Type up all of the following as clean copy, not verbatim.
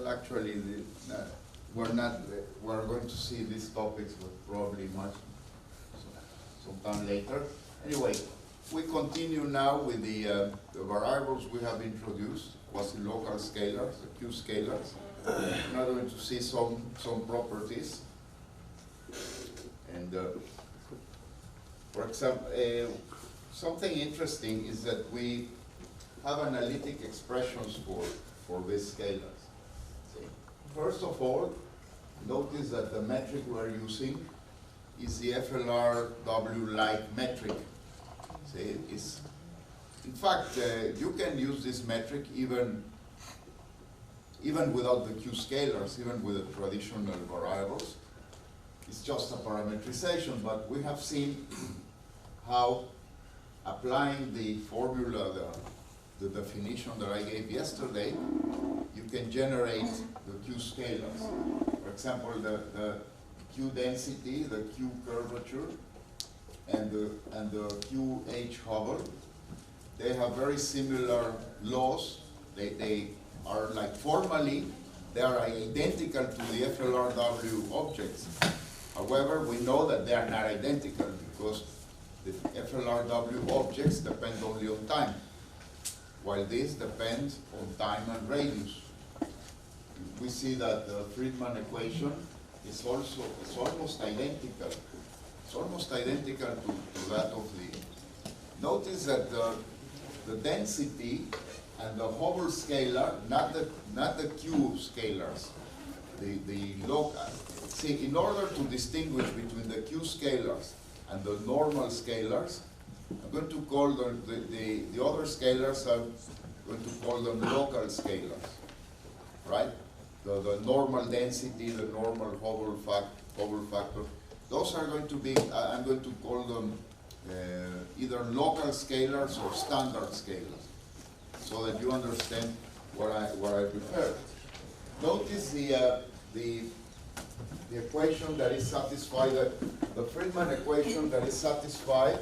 actually, we're not. We're going to see these topics, but probably much sometime later. Anyway, we continue now with the variables we have introduced, quasi-local scalars, the Q scalars. We're now going to see some properties. And for example, something interesting is that we have analytic expressions for these scalars. See? First of all, notice that the metric we're using is the FLRW-like metric. See, in fact, you can use this metric even without the Q scalars, even with the traditional variables. It's just a parametrization, but we have seen how applying the formula, the definition that I gave yesterday, you can generate the Q scalars. For example, the Q density, the Q curvature, and the QH Hubble, they have very similar laws. They are like formally, they are identical to the FLRW objects. However, we know that they are not identical because the FLRW objects depend only on time, while this depends on time and radius. We see that the Friedman equation is almost identical. It's almost identical to that of the. Notice that the density and the Hubble scalar, not the Q scalars, the local. See, in order to distinguish between the Q scalars and the normal scalars, I'm going to call them the other scalars. I'm going to call them local scalars, right? The normal density, the normal Hubble factor. Those are going to be. I'm going to call them either local scalars or standard scalars, so that you understand what I prepared. Notice the equation that is satisfied, the Friedman equation that is satisfied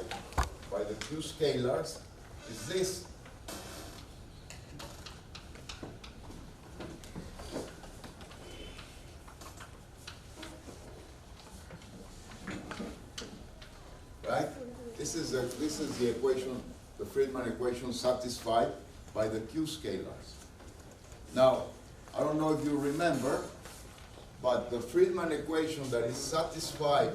by the Q scalars is this. Right? This is the equation, the Friedman equation satisfied by the Q scalars. Now, I don't know if you remember, but the Friedman equation that is satisfied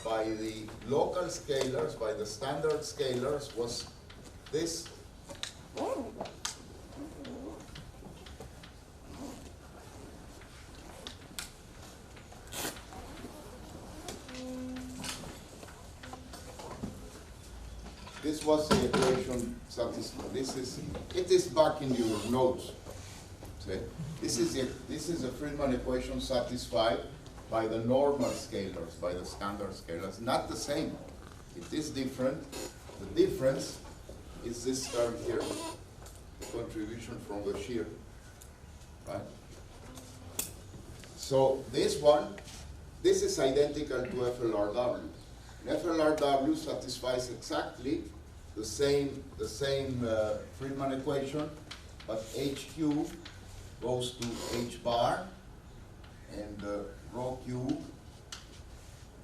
by the local scalars, by the standard scalars, was this. This was the equation satisfied. It is back in your notes. See? This is a Friedman equation satisfied by the normal scalars, by the standard scalars. Not the same. It is different. The difference is this term here, the contribution from the shear. Right? So this is identical to FLRW. FLRW satisfies exactly the same Friedman equation, but HQ goes to H bar, and rho Q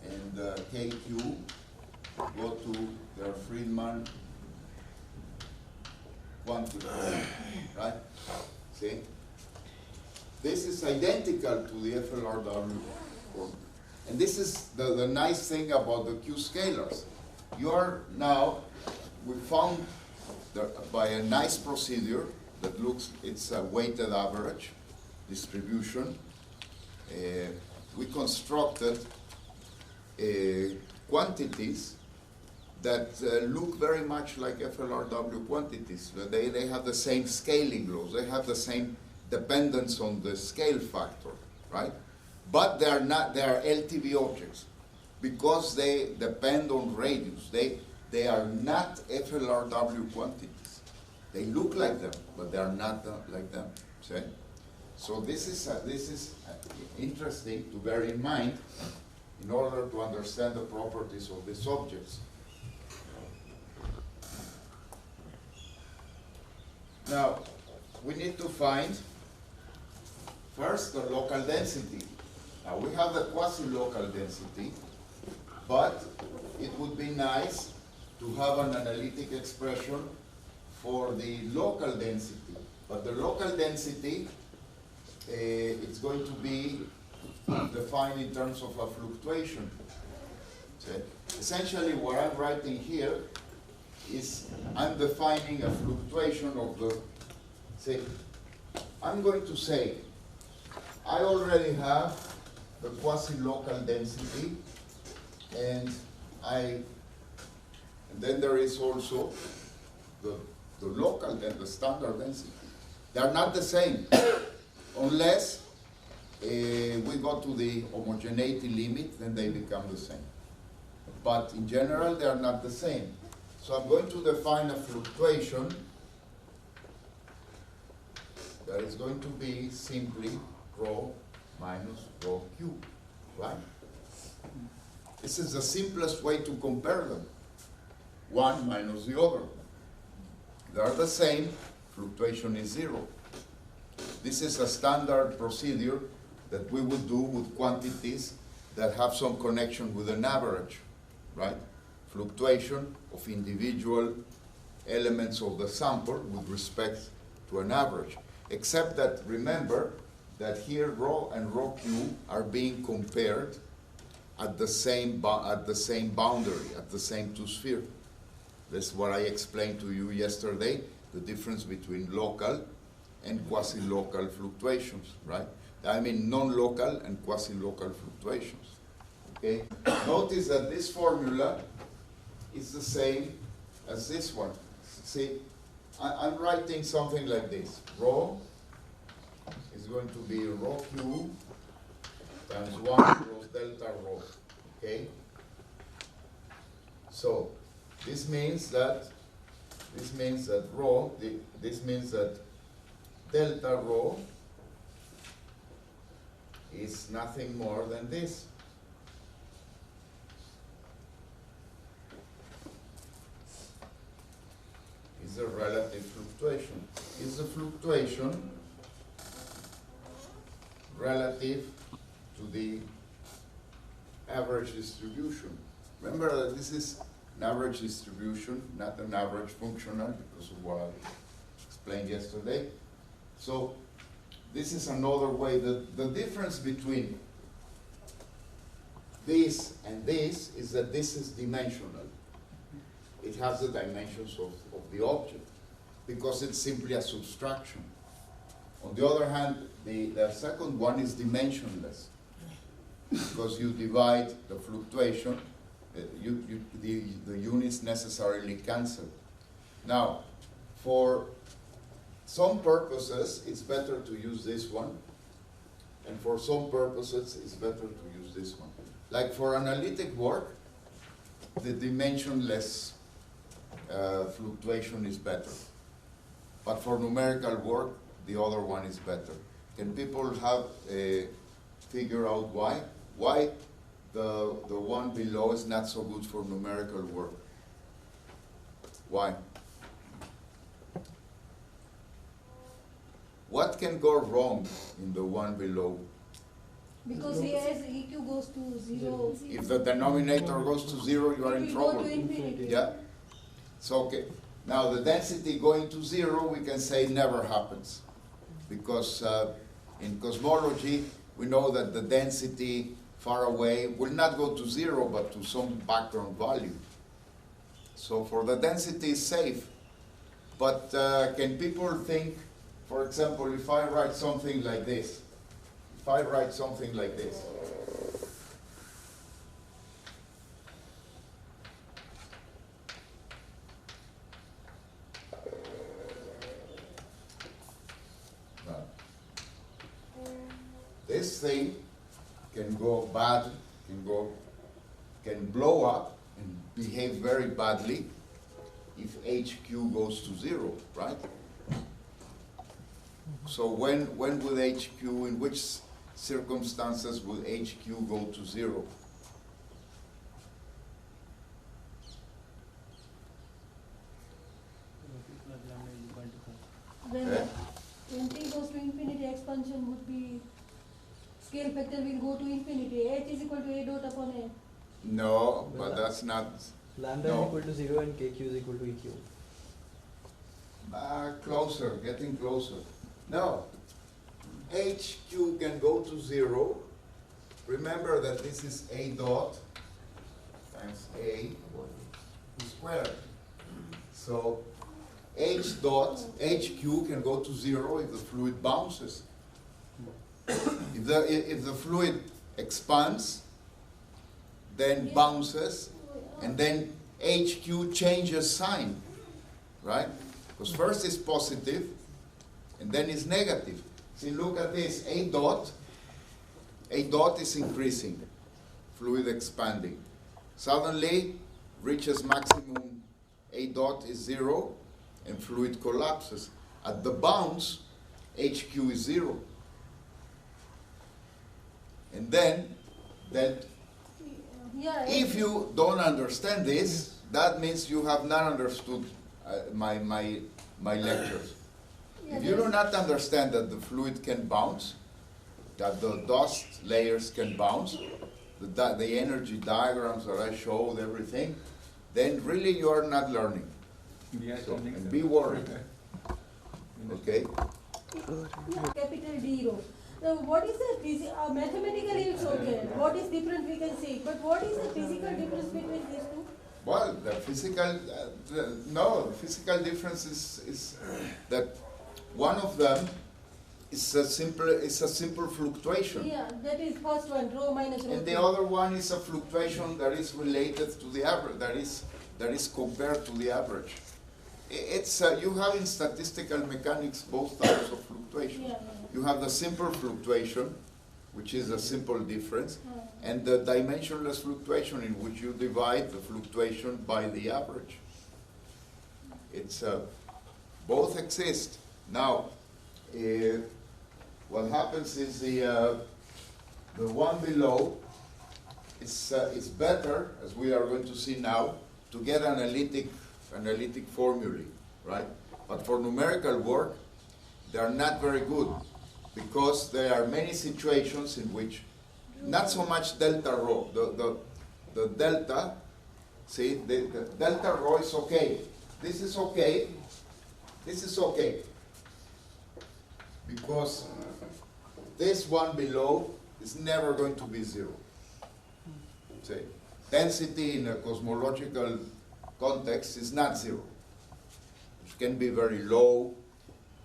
and KQ go to their Friedman quantity, right? See? This is identical to the FLRW form. And this is the nice thing about the Q scalars. We found by a nice procedure that it's a weighted average distribution. We constructed quantities that look very much like FLRW quantities. They have the same scaling laws. They have the same dependence on the scale factor, right? But they are LTV objects because they depend on radius. They are not FLRW quantities. They look like them, but they are not like them. See? So this is interesting to bear in mind in order to understand the properties of these objects. Now, we need to find First, the local density. Now we have the quasi-local density, but it would be nice to have an analytic expression for the local density. But the local density, it's going to be defined in terms of a fluctuation. Okay? Essentially, what I'm writing here is I'm defining a fluctuation of the, say, I'm going to say, I already have the quasi-local density, and then there is also the local and the standard density. They are not the same, unless we go to the homogeneity limit, then they become the same. But in general, they are not the same. So I'm going to define a fluctuation that is going to be simply rho minus rho Q, right? This is the simplest way to compare them. One minus the other. They are the same, fluctuation is zero. This is a standard procedure that we would do with quantities that have some connection with an average, right? Fluctuation of individual elements of the sample with respect to an average. Except that, remember, that here rho and rho Q are being compared at the same boundary, at the same two-sphere. That's what I explained to you yesterday, the difference between local and quasi-local fluctuations, right? I mean non-local and quasi-local fluctuations, okay? Notice that this formula is the same as this one. See, I'm writing something like this. Rho is going to be rho Q times 1 cross delta rho, okay? So this means that rho, this means that delta rho is nothing more than this. Is a relative fluctuation. Is the fluctuation relative to the average distribution? Remember that this is an average distribution, not an average functional, because of what I explained yesterday. So this is another way. The difference between this and this is that this is dimensional. It has the dimensions of the object, because it's simply a subtraction. On the other hand, the second one is dimensionless, because you divide the fluctuation, the units necessarily cancel. Now, for some purposes, it's better to use this one, and for some purposes, it's better to use this one. Like for analytic work, the dimensionless fluctuation is better. But for numerical work, the other one is better. Can people have figure out why? Why the one below is not so good for numerical work? Why? What can go wrong in the one below? Because here as EQ goes to 0. If the denominator goes to 0, you are in trouble. Go to infinity. Yeah. So, okay. Now, the density going to 0, we can say never happens. Because in cosmology, we know that the density far away will not go to 0, but to some background value. So, for the density is safe. But can people think, for example, if I write something like this, this thing can go bad, can blow up and behave very badly if HQ goes to 0, right? So when would HQ, in which circumstances would HQ go to 0? When t goes to infinity, expansion would be, scale factor will go to infinity. H is equal to A dot upon A. No, but that's not. Lambda No. is equal to 0 and KQ is equal to EQ. Closer, getting closer. No. HQ can go to 0. Remember that this is A dot times A squared. So H dot, HQ can go to 0 if the fluid bounces. If the fluid expands, then bounces, and then HQ changes sign, right? Because first it's positive, and then it's negative. See, look at this, A dot is increasing, fluid expanding. Suddenly, reaches maximum, A dot is 0, and fluid collapses. At the bounce, HQ is 0. And then, Yeah. if you don't understand this, that means you have not understood my lectures. Yeah, If you do not understand that the fluid can bounce, that the dust layers can bounce, the energy diagrams that I showed, everything, then really you are not learning. So, and be worried. Okay? Capital D rho. Now, what is the mathematically it's okay. What is different we can see, but what is the physical difference between these two? Well, the physical, the physical difference is that one of them is a simple fluctuation. Yeah, that is first one, rho minus rho. And the other one is a fluctuation that is related to the average, that is compared to the average. It's you have in statistical mechanics both types of fluctuation. Yeah. You have the simple fluctuation, which is a simple difference, and the dimensionless fluctuation in which you divide the fluctuation by the average. It's both exist. Now, what happens is the one below is better, as we are going to see now, to get analytic formulae, right? But for numerical work, they are not very good because there are many situations in which not so much delta rho. The delta, see, the delta rho is okay. This is okay. This is okay. Because this one below is never going to be 0. See, density in a cosmological context is not 0. It can be very low,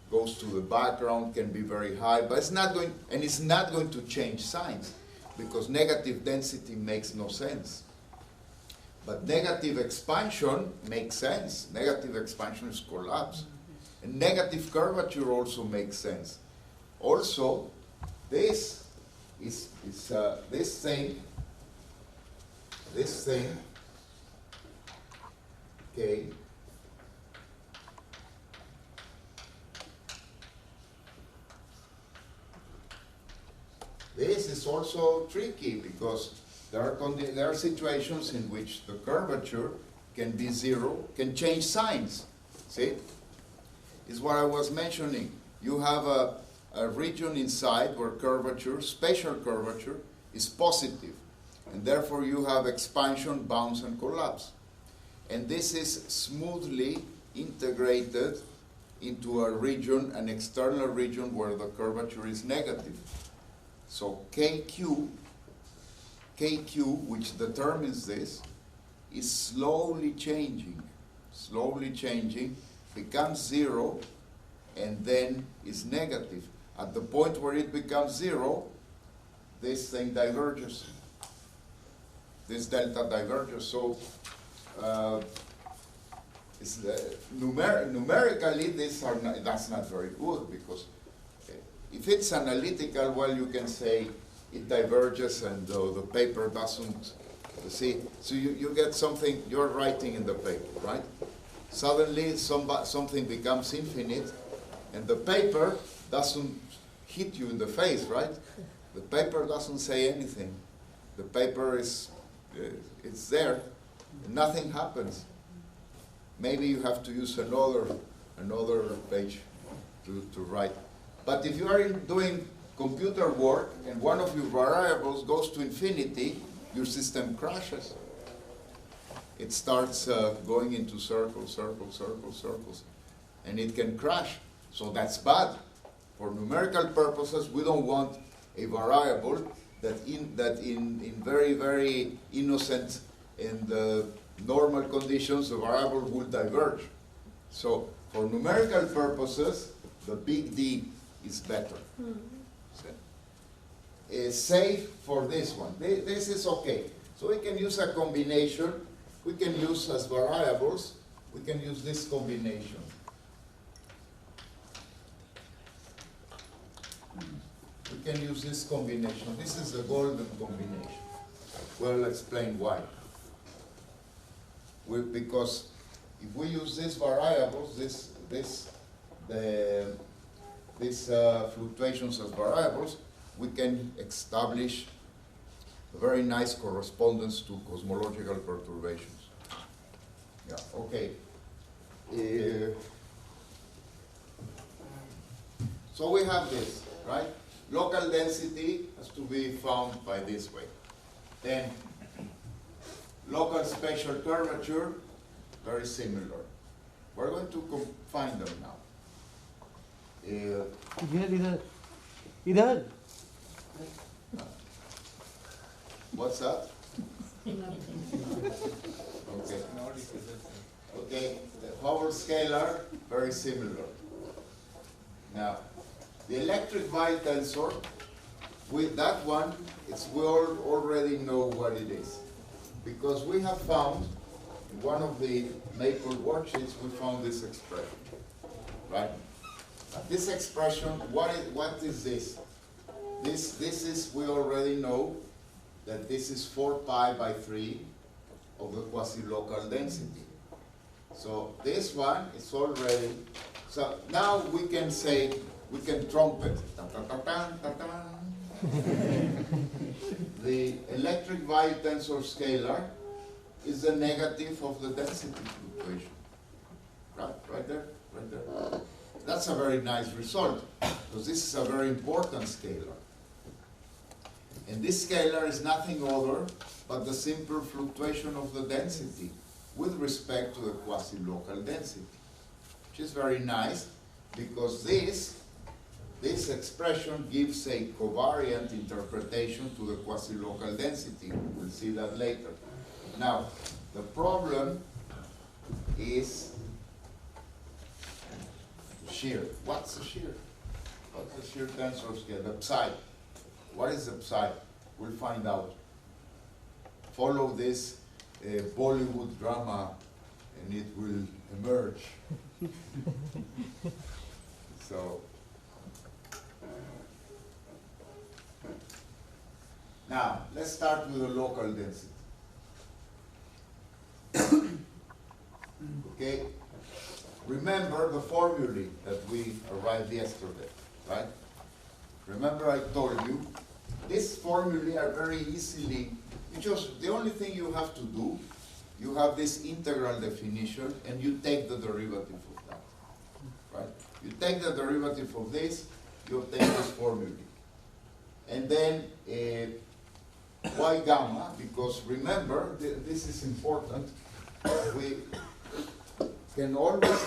goes to the background, can be very high, but it's not going, and it's not going to change signs because negative density makes no sense. But negative expansion makes sense. Negative expansion is collapse. And negative curvature also makes sense. Also, this is this thing, okay, this is also tricky because there are situations in which the curvature can be 0, can change signs. See? Is what I was mentioning. You have a region inside where curvature, spatial curvature, is positive. And therefore you have expansion, bounce, and collapse. And this is smoothly integrated into a region, an external region where the curvature is negative. So KQ, which determines this, is slowly changing, becomes 0, and then is negative. At the point where it becomes 0, this thing diverges. This delta diverges. So numerically, that's not very good because if it's analytical, well, you can say it diverges and the paper doesn't, see. So you get something, you're writing in the paper, right? Suddenly something becomes infinite and the paper doesn't hit you in the face, right? The paper doesn't say anything. The paper is, it's there, and nothing happens. Maybe you have to use another page to write. But if you are doing computer work and one of your variables goes to infinity, your system crashes. It starts going into circles, circles, circles, circles, and it can crash. So that's bad. For numerical purposes, we don't want a variable that in very, very innocent and normal conditions, the variable will diverge. So for numerical purposes, the big D is better. Safe for this one. This is okay. So we can use a combination. We can use as variables, we can use this combination. We can use this combination. This is the golden combination. We'll explain why. Because if we use these variables, these fluctuations as variables, we can establish a very nice correspondence to cosmological perturbations. Yeah, okay. So we have this, right? Local density has to be found by this way. Then local spatial curvature, very similar. We're going to find them now. Either. What's that? Okay. Okay, the Hubble scalar, very similar. Now, the electric Weyl tensor, with that one, we all already know what it is. Because we have found, in one of the Maple worksheets, we found this expression, right? This expression, what is this? This is, we already know that this is 4 pi by 3 of the quasi-local density. So this one is already, so now we can say, we can trumpet. The electric Weyl tensor scalar is the negative of the density fluctuation. Right there. That's a very nice result, because this is a very important scalar. And this scalar is nothing other but the simple fluctuation of the density with respect to the quasi-local density, which is very nice, because this expression gives a covariant interpretation to the quasi-local density. We'll see that later. Now, the problem is shear. What's the shear? What's the shear tensor scale? The psi. What is the psi? We'll find out. Follow this Bollywood drama and it will emerge. So, now, let's start with the local density. Okay? Remember the formulae that we arrived yesterday, right? Remember I told you, these formulae are very easily, just the only thing you have to do, you have this integral definition and you take the derivative of that, right? You take the derivative of this, you obtain this formulae. And then y gamma, because remember, this is important, we can always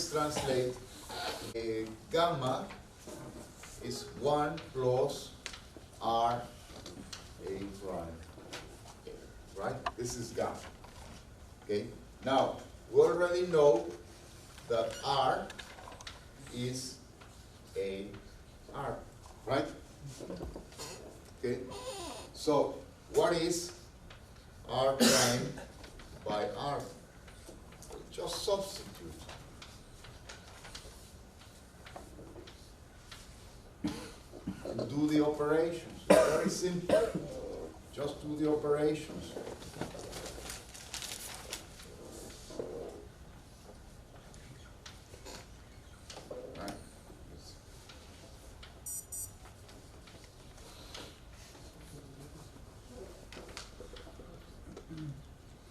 translate gamma is 1 plus r a prime, right? This is gamma, okay? Now, we already know that r is a r, right? Okay, so what is r prime by r? Just substitute. Do the operations. Very simple. Just do the operations. Right.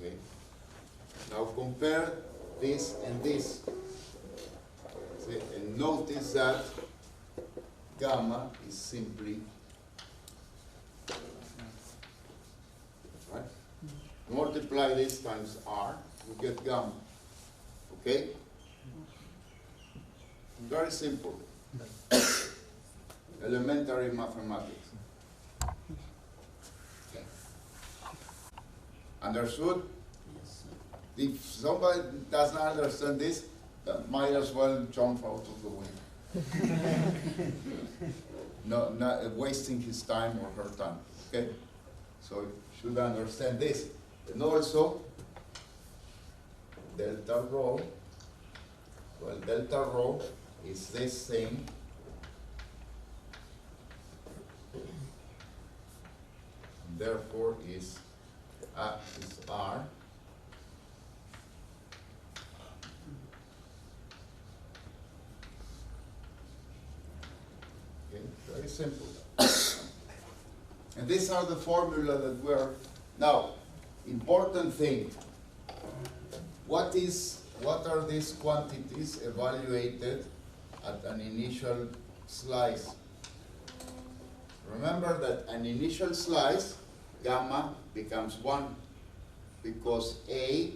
Okay. Now compare this and this. See, and notice that gamma is simply, right? Multiply this times r, you get gamma. Okay? Very simple. Elementary mathematics. Okay. Understood? If somebody does not understand this, might as well jump out of the window. No, not wasting his time or her time. Okay? So you should understand this. And also, delta rho, well, delta rho is this thing. And therefore is R. Okay, very simple. And these are the formula that we're now. Important thing. What are these quantities evaluated at an initial slice? Remember that an initial slice, gamma becomes 1 because A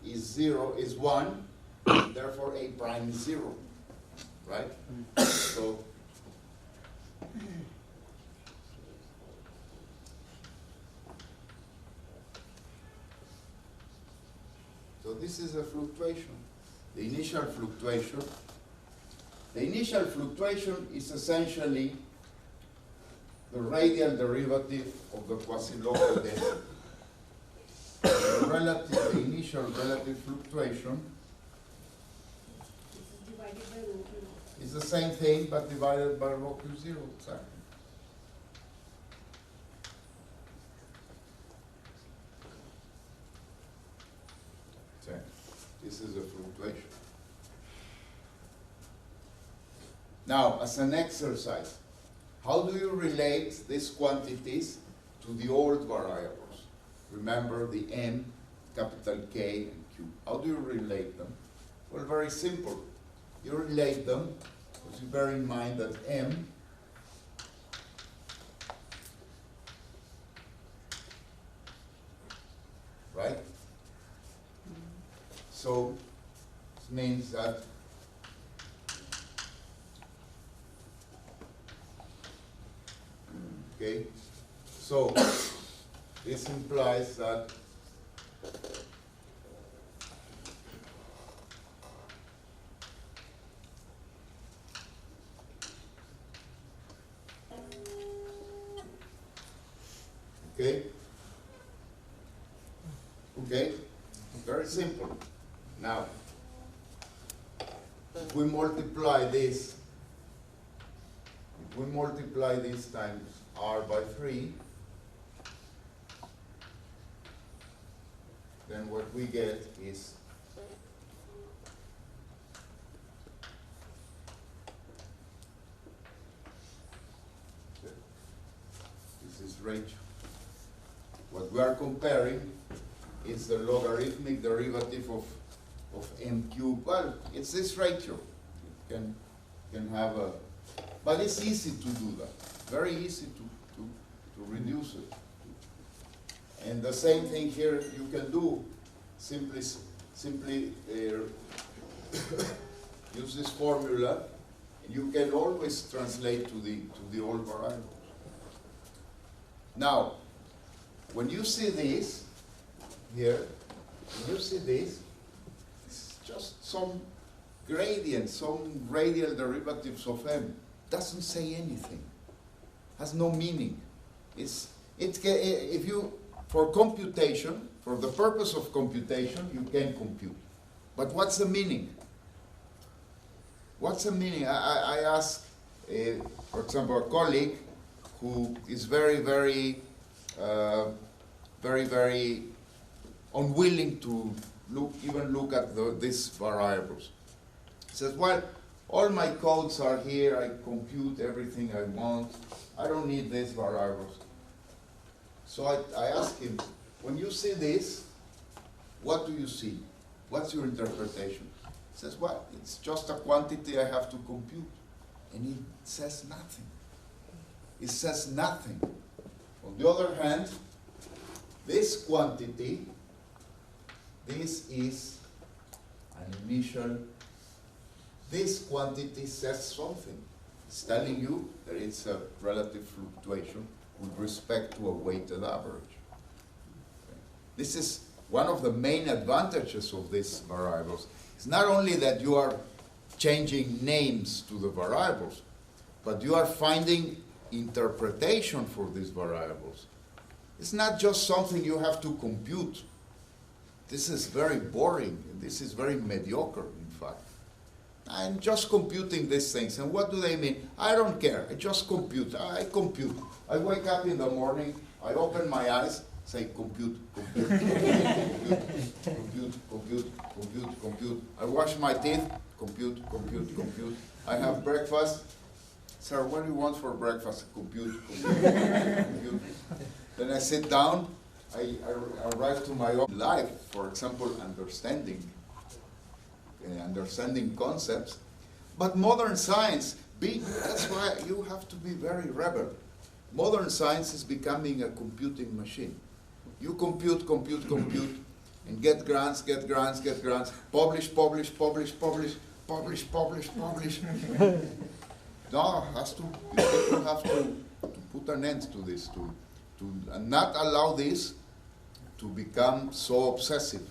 is 0, is 1, therefore A prime is 0, right? So this is a fluctuation, the initial fluctuation. The initial fluctuation is essentially the radial derivative of the quasi-local density. The initial relative fluctuation is the same thing but divided by rho q0, exactly. Okay. This is a fluctuation. Now, as an exercise, how do you relate these quantities to the old variables? Remember the m, capital K, and Q. How do you relate them? Well, very simple. You relate them, because you bear in mind that m right? So, this means that okay, so this implies that okay, very simple. Now, if we multiply this times r by 3, then what we get is this is ratio. What we are comparing is the logarithmic derivative of m cubed. Well, it's this ratio. You can have a, but it's easy to do that. Very easy to reduce it. And the same thing here you can do. Simply use this formula. You can always translate to the old variables. Now, when you see this here, it's just some gradient, some radial derivatives of m. Doesn't say anything. Has no meaning. If you, for computation, for the purpose of computation, you can compute. But what's the meaning? What's the meaning? I asked, for example, a colleague who is very unwilling to look at these variables. He says, well, all my codes are here, I compute everything I want, I don't need these variables. So I asked him, when you see this, what do you see? What's your interpretation? He says, well, it's just a quantity I have to compute. And it says nothing. It says nothing. On the other hand, this quantity, this is an initial, this quantity says something. It's telling you that it's a relative fluctuation with respect to a weighted average. Okay. This is one of the main advantages of these variables. It's not only that you are changing names to the variables, but you are finding interpretation for these variables. It's not just something you have to compute. This is very boring. This is very mediocre, in fact. I'm just computing these things. And what do they mean? I don't care. I just compute. I compute. I wake up in the morning, I open my eyes, say compute, compute, compute, compute, compute, compute, compute. I wash my teeth, compute, compute, compute. I have breakfast. Sir, what do you want for breakfast? Compute, compute, compute. Then I sit down, I arrive to my own life, for example, understanding concepts. But modern science, that's why you have to be very rebel. Modern science is becoming a computing machine. You compute, compute, compute, and get grants, publish, publish, publish, publish, publish, publish, publish. No, people have to put an end to this, to not allow this to become so obsessive.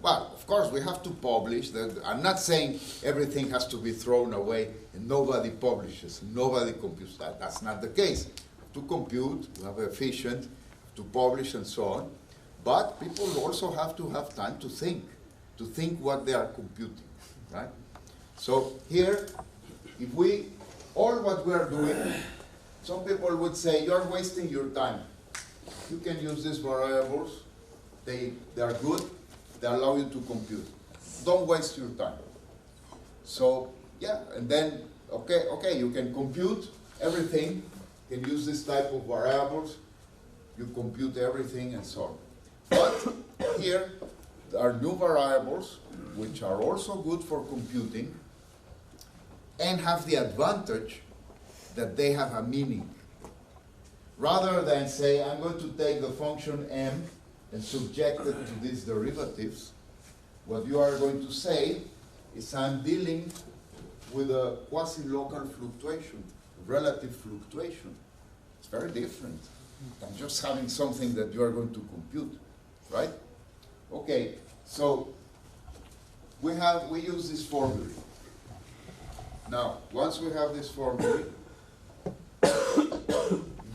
Well, of course, we have to publish. I'm not saying everything has to be thrown away and nobody publishes, and nobody computes. That's not the case. To compute, you have efficient, to publish and so on. But people also have to have time to think what they are computing, right? So here, if all what we are doing, some people would say, you're wasting your time. You can use these variables. They are good. They allow you to compute. Don't waste your time. So, yeah, and then, okay, you can compute everything. You can use this type of variables. You compute everything and so on. But here, there are new variables, which are also good for computing, and have the advantage that they have a meaning. Rather than say, I'm going to take the function m and subject it to these derivatives, what you are going to say is I'm dealing with a quasi-local fluctuation, relative fluctuation. It's very different than just having something that you are going to compute, right? Okay, so we use this formula. Now, once we have this formula,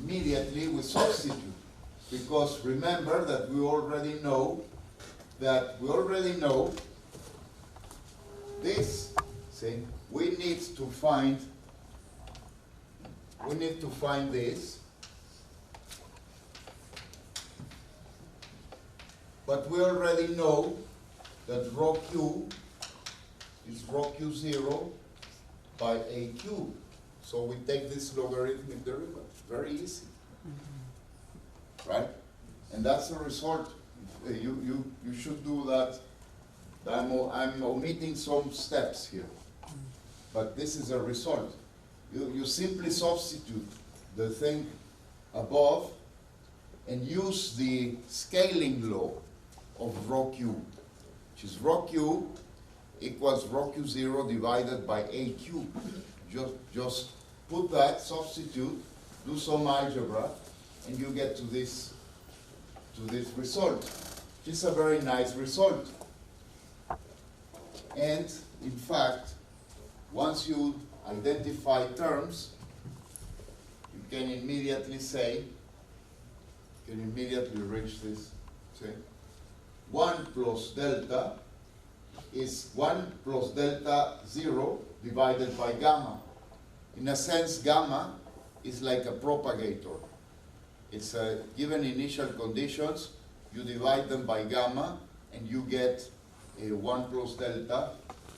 immediately we substitute. Because remember that we already know this. See, we need to find this. But we already know that rho q is rho q0 by a cube. So we take this logarithmic derivative. Very easy. Right? And that's the result. You should do that. I'm omitting some steps here. But this is a result. You simply substitute the thing above and use the scaling law of rho q, which is rho q equals rho q0 divided by a cube. Just put that, substitute, do some algebra, and you get to this result, which is a very nice result. And in fact, once you identify terms, you can immediately reach this. Say, 1 plus delta is 1 plus delta 0 divided by gamma. In a sense, gamma is like a propagator. It's given initial conditions, you divide them by gamma, and you get a 1 plus delta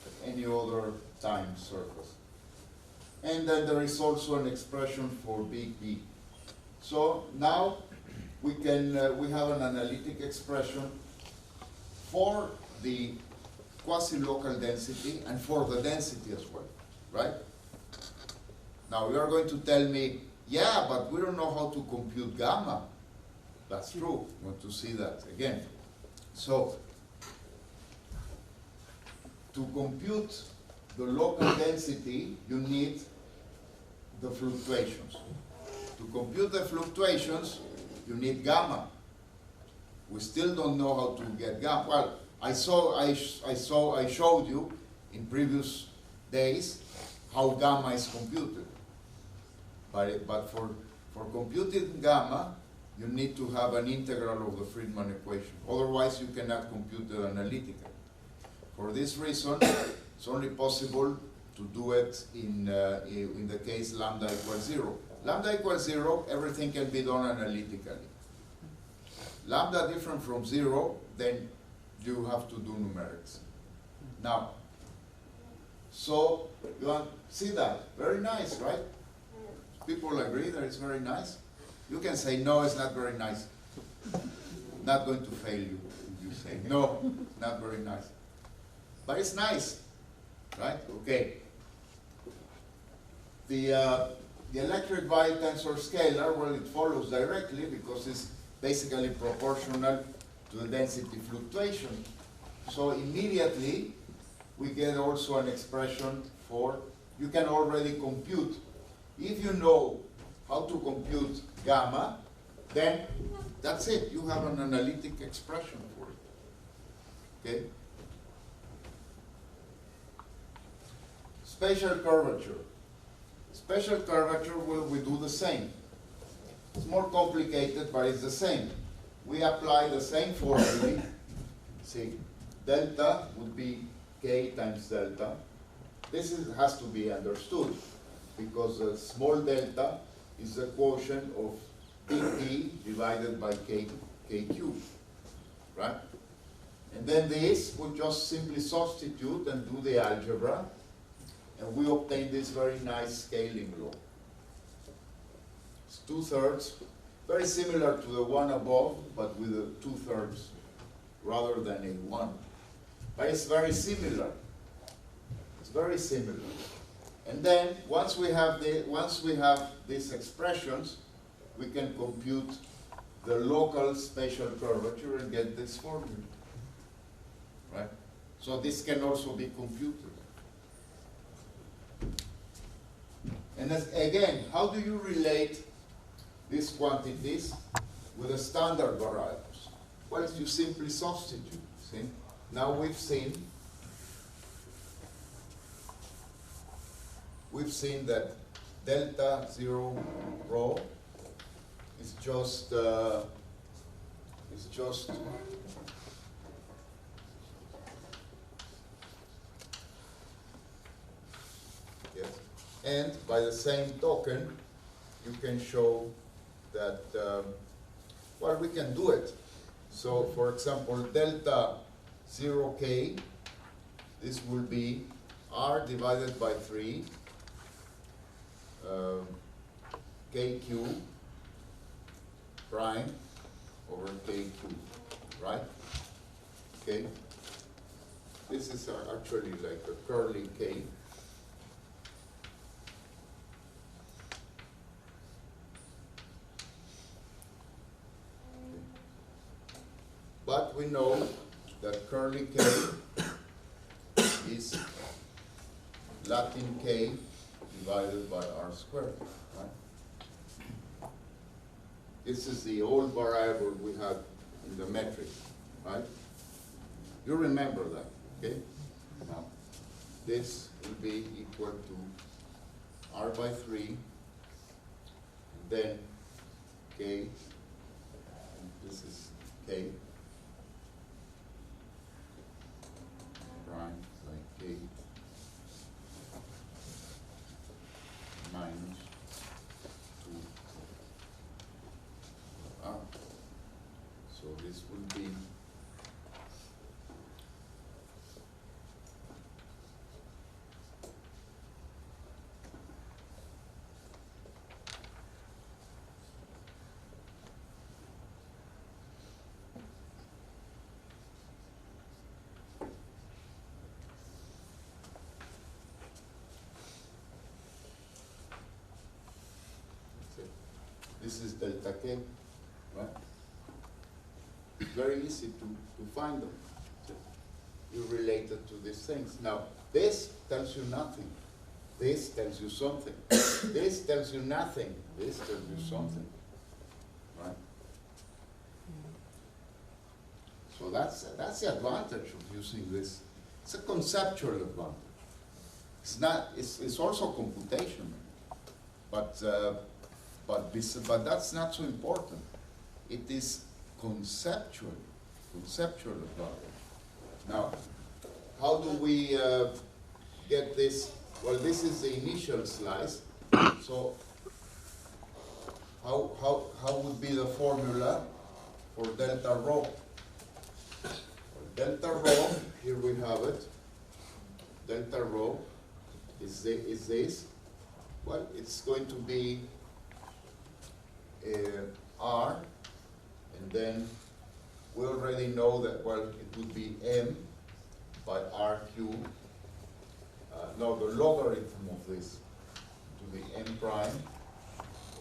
at any other time surface. And then there is also an expression for big E. So now we have an analytic expression for the quasi-local density and for the density as well, right? Now you are going to tell me, yeah, but we don't know how to compute gamma. That's true. You want to see that again. So, to compute the local density, you need the fluctuations. To compute the fluctuations, you need gamma. We still don't know how to get gamma. Well, I showed you in previous days how gamma is computed. But for computing gamma, you need to have an integral of the Friedmann equation. Otherwise, you cannot compute it analytically. For this reason, it's only possible to do it in the case lambda equals 0. Lambda equals 0, everything can be done analytically. Lambda different from 0, then you have to do numerics. Now, so you want see that? Very nice, right? People agree that it's very nice? You can say, no, it's not very nice. Not going to fail you if you say, no, not very nice. But it's nice, right? Okay. The electric Weyl tensor scalar, well, it follows directly because it's basically proportional to the density fluctuation. So immediately, we get also an expression for, you can already compute. If you know how to compute gamma, then that's it. You have an analytic expression for it. Okay? Spatial curvature. Spatial curvature, we do the same. It's more complicated, but it's the same. We apply the same formula. See, delta would be k times delta. This has to be understood because a small delta is the quotient of dt divided by k cubed, right? And then this, we just simply substitute and do the algebra, and we obtain this very nice scaling law. It's 2/3, very similar to the one above, but with a 2/3 rather than a 1. But it's very similar. It's very similar. And then once we have these expressions, we can compute the local spatial curvature and get this formula. Right? So this can also be computed. And again, how do you relate these quantities with the standard variables? Well, you simply substitute. See? Now we've seen that delta 0 rho is just yes. And by the same token, you can show that well, we can do it. So, for example, delta 0k, this will be r divided by 3 k cube prime over k cube, right? Okay. This is actually like a curly k. But we know that curly k is Latin k divided by r squared, right? This is the old variable we had in the metric, right? You remember that, okay? Now, this will be equal to r by 3, and then k, and this is k, prime by k minus 2r. So this will be This is delta K, right? It's very easy to find them. You're related to these things. Now, this tells you nothing. This tells you something. This tells you nothing. This tells you something, right? So that's the advantage of using this. It's a conceptual advantage. It's not. It's also computational, but that's not so important. It is conceptual advantage. Now, how do we get this? Well, this is the initial slice. So, how would be the formula for delta rho? Delta rho, here we have it. Delta rho is this. Well, it's going to be R, and then we already know that, well, it would be M by R cubed. No, the logarithm of this to the M prime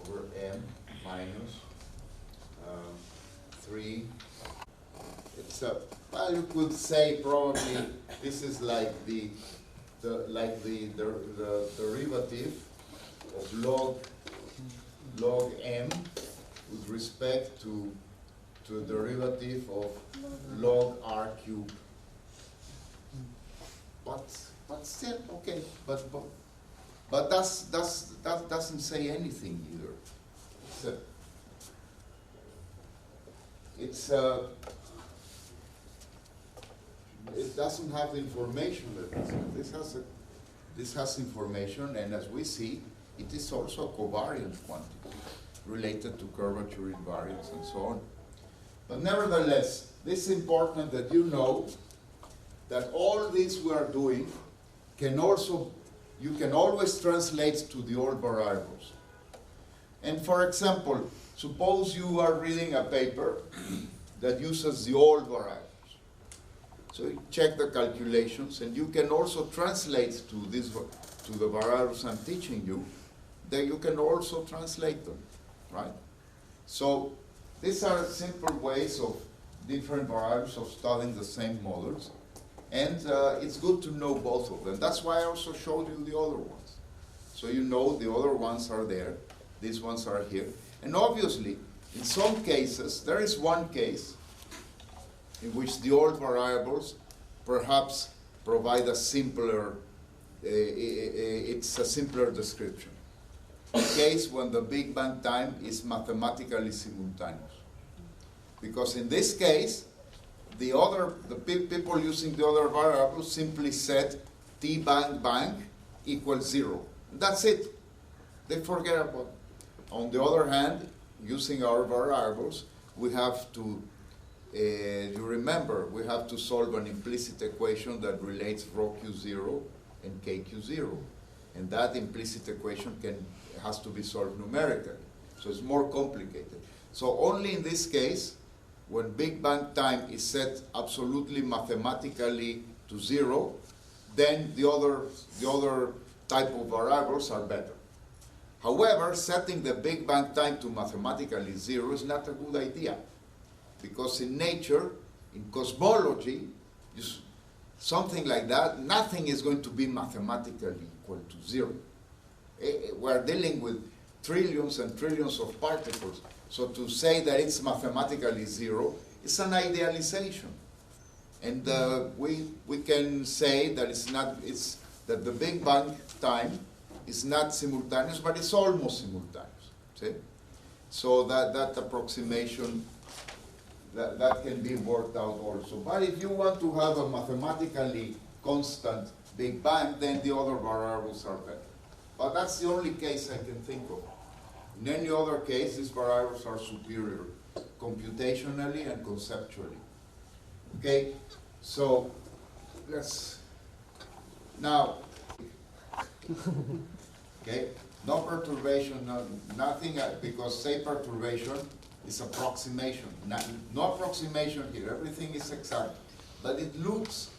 over M minus 3. It's a, well, you could say probably this is like the derivative of log M with respect to the derivative of log R cubed. But still okay. But that doesn't say anything either. It doesn't have the information that this has information, and as we see, it is also a covariant quantity related to curvature invariance and so on. But nevertheless, this is important that you know that all this we are doing you can always translate to the old variables. And for example, suppose you are reading a paper that uses the old variables. So you check the calculations, and you can also translate to the variables I'm teaching you, that you can also translate them, right? So these are simple ways of different variables of studying the same models. And it's good to know both of them. That's why I also showed you the other ones. So you know the other ones are there, these ones are here. And obviously, in some cases, there is one case in which the old variables perhaps provide a simpler, it's a simpler description. A case when the Big Bang time is mathematically simultaneous. Because in this case, the people using the other variables simply said T bang equals 0. That's it. They forget about it. On the other hand, using our variables, we have to, you remember, we have to solve an implicit equation that relates rho q0 and kq0. And that implicit equation has to be solved numerically. So it's more complicated. So only in this case, when Big Bang time is set absolutely mathematically to 0, then the other type of variables are better. However, setting the Big Bang time to mathematically 0 is not a good idea, because in nature, in cosmology, something like that, nothing is going to be mathematically equal to 0. We're dealing with trillions and trillions of particles. So to say that it's mathematically 0 is an idealization. And we can say that that the Big Bang time is not simultaneous, but it's almost simultaneous. See? So that approximation, that can be worked out also. But if you want to have a mathematically constant Big Bang, then the other variables are better. But that's the only case I can think of. In any other case, these variables are superior, computationally and conceptually. Okay, so let's, now, okay, no perturbation, nothing, because say perturbation is approximation. No approximation here, everything is exact. But it looks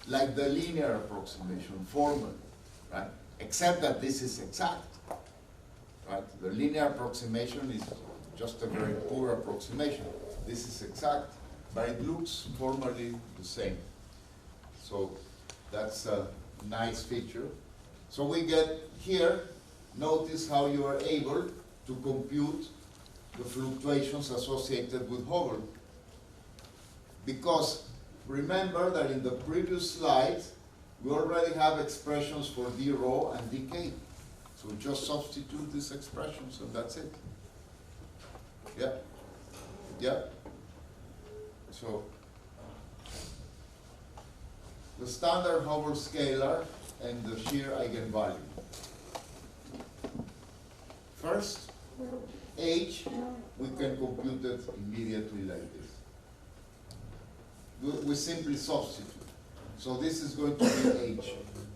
like the linear approximation formally, right? Except that this is exact. Right? The linear approximation is just a very poor approximation. This is exact, but it looks formally the same. So that's a nice feature. So we get here, notice how you are able to compute the fluctuations associated with Hubble. Because remember that in the previous slide, we already have expressions for d rho and dk. So just substitute these expressions and that's it. Yeah? Yeah? So, the standard Hubble scalar and the shear eigenvalue. First, h, we can compute it immediately like this. We simply substitute. So this is going to be h.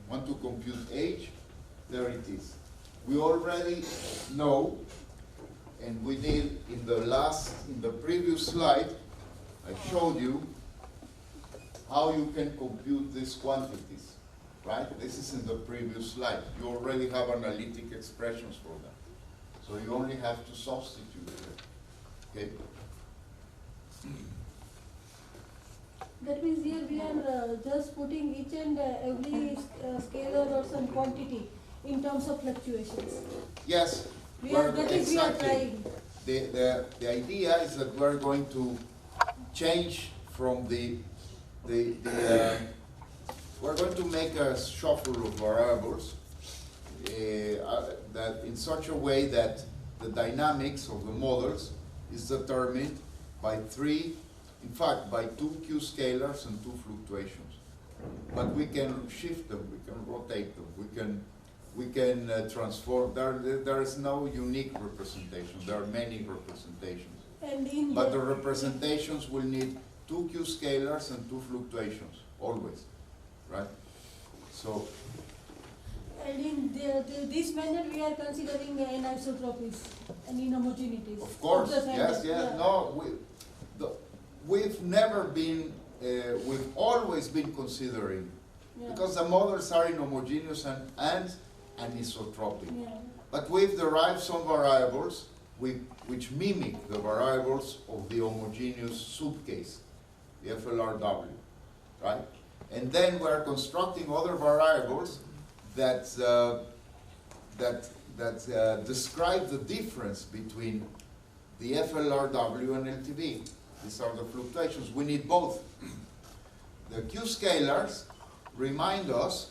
Want to compute h? There it is. We already know, and we did in the previous slide, I showed you how you can compute these quantities, right? This is in the previous slide. You already have analytic expressions for them. So you only have to substitute it, okay? That means here we are just putting each and every scalar or some quantity in terms of fluctuations. Yes. We are trying. The idea is that we're going to change from we're going to make a shuffle of variables that in such a way that the dynamics of the models is determined by by two Q scalars and two fluctuations. But we can shift them, we can rotate them, we can transform. There is no unique representation. There are many representations. But the representations will need two Q scalars and two fluctuations, always, right? So. And in this manner, we are considering anisotropies and inhomogeneities. Of course, yes. Yeah. No, we've never been, we've always been considering, because the models are inhomogeneous and anisotropic. Yeah. But we've derived some variables which mimic the variables of the homogeneous subcase, the FLRW, right? And then we're constructing other variables that describe the difference between the FLRW and LTV. These are the fluctuations. We need both. The Q scalars remind us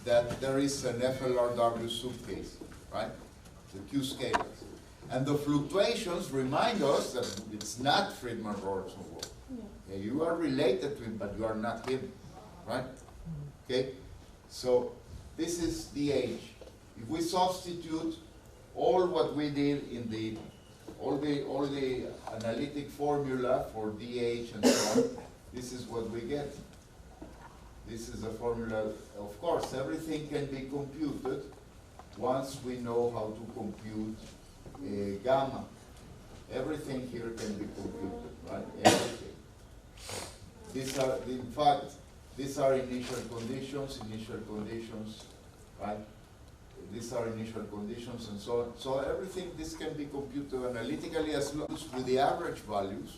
that there is an FLRW subcase, right? The Q scalars. And the fluctuations remind us that it's not Friedman-Robertson work. Yeah, you are related to him, but you are not him, right? Okay? So this is the H. If we substitute all what we did in all the analytic formula for DH and so on, this is what we get. This is a formula. Of course, everything can be computed once we know how to compute gamma. Everything here can be computed, right? Everything. These are, in fact, these are initial conditions, right? These are initial conditions and so on. So everything, this can be computed analytically as long as with the average values,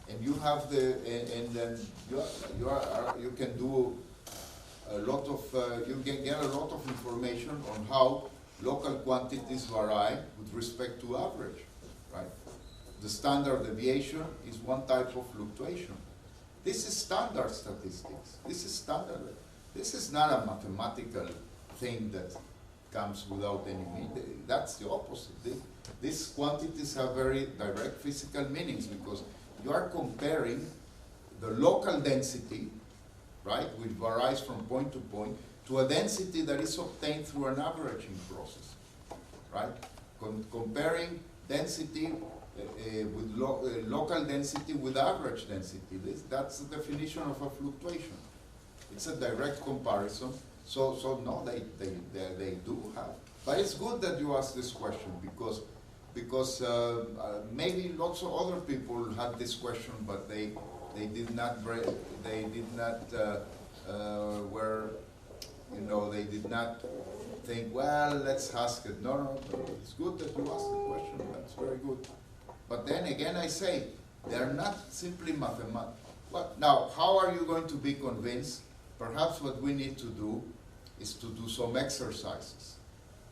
and you have and then you can do a lot of, you can get a lot of information on how local quantities vary with respect to average, right? The standard deviation is one type of fluctuation. This is standard statistics. This is standard. This is not a mathematical thing that comes without any meaning. That's the opposite. These quantities have very direct physical meanings because you are comparing the local density, right, which varies from point to a density that is obtained through an averaging process, right? Comparing density with local density with average density. That's the definition of a fluctuation. It's a direct comparison. So no, they do have. But it's good that you asked this question because maybe lots of other people had this question, but they did not think, well, let's ask it. No, it's good that you ask the question. That's very good. But then again, I say, they are not simply mathematical. Well, now, how are you going to be convinced? Perhaps what we need to do is to do some exercises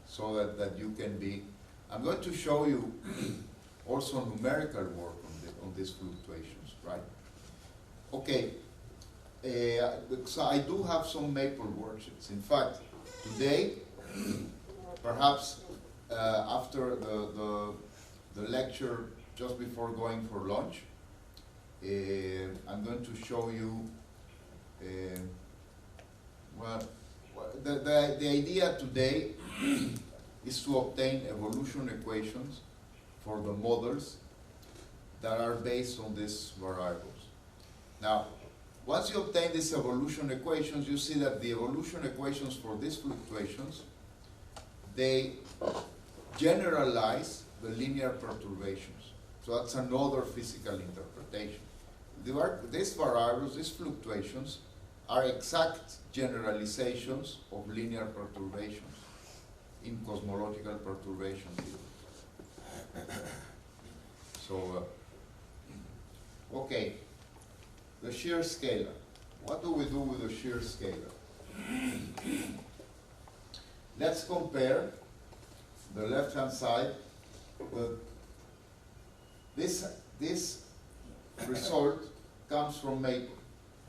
so that you can be. I'm going to show you also numerical work on these fluctuations, right? Okay, so I do have some Maple worksheets. In fact, today, perhaps after the lecture, just before going for lunch, I'm going to show you, well, the idea today is to obtain evolution equations for the models that are based on these variables. Now, once you obtain these evolution equations, you see that the evolution equations for these fluctuations, they generalize the linear perturbations. So that's another physical interpretation. These variables, these fluctuations, are exact generalizations of linear perturbations in cosmological perturbation theory. So, okay, the shear scalar. What do we do with the shear scalar? Let's compare the left-hand side with this result comes from Maple.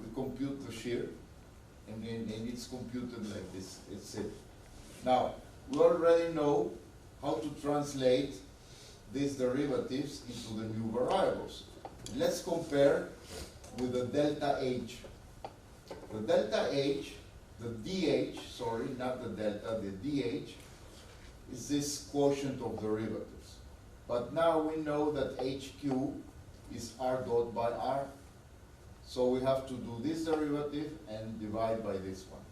We compute the shear, and it's computed like this. It's it. Now, we already know how to translate these derivatives into the new variables. Let's compare with the delta H. The delta H, the DH, sorry, not the delta, the DH, is this quotient of derivatives. But now we know that HQ is R dot by R. So we have to do this derivative and divide by this one.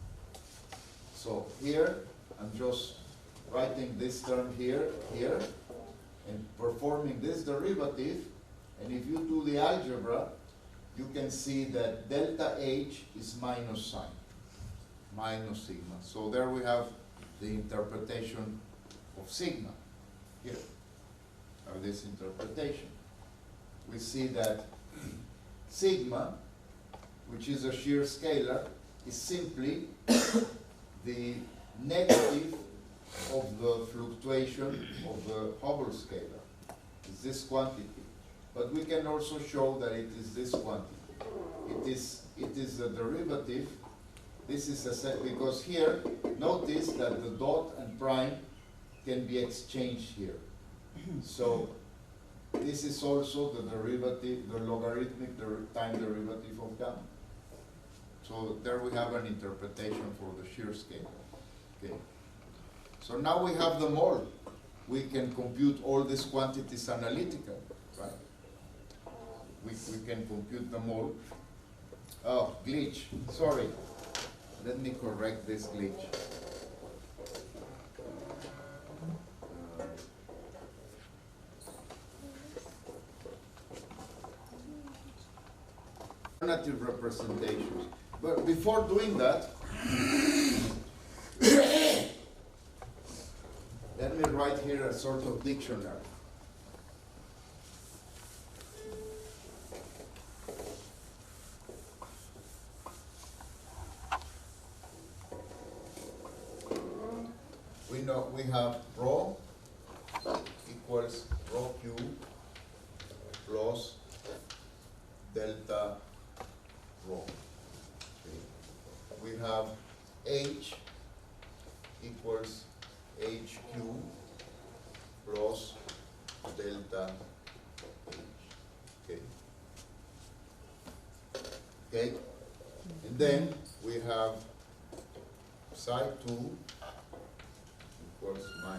So here, I'm just writing this term here, and performing this derivative. And if you do the algebra, you can see that delta H is minus sign, minus sigma. So there we have the interpretation of sigma here, or this interpretation. We see that sigma, which is a shear scalar, is simply the negative of the fluctuation of the Hubble scalar. It's this quantity. But we can also show that it is this quantity. It is the derivative. This is a set, because here, notice that the dot and prime can be exchanged here. So this is also the derivative, the logarithmic time derivative of gamma. So there we have an interpretation for the shear scale. Okay. So now we have them all. We can compute all these quantities analytically, right? We can compute them all. Oh, glitch. Sorry. Let me correct this glitch. Alternative representations. But before doing that, let me write here a sort of dictionary. We have rho equals rho Q plus delta rho. Okay. We have H equals HQ plus delta H. Okay. Okay. And then we have psi 2 equals minus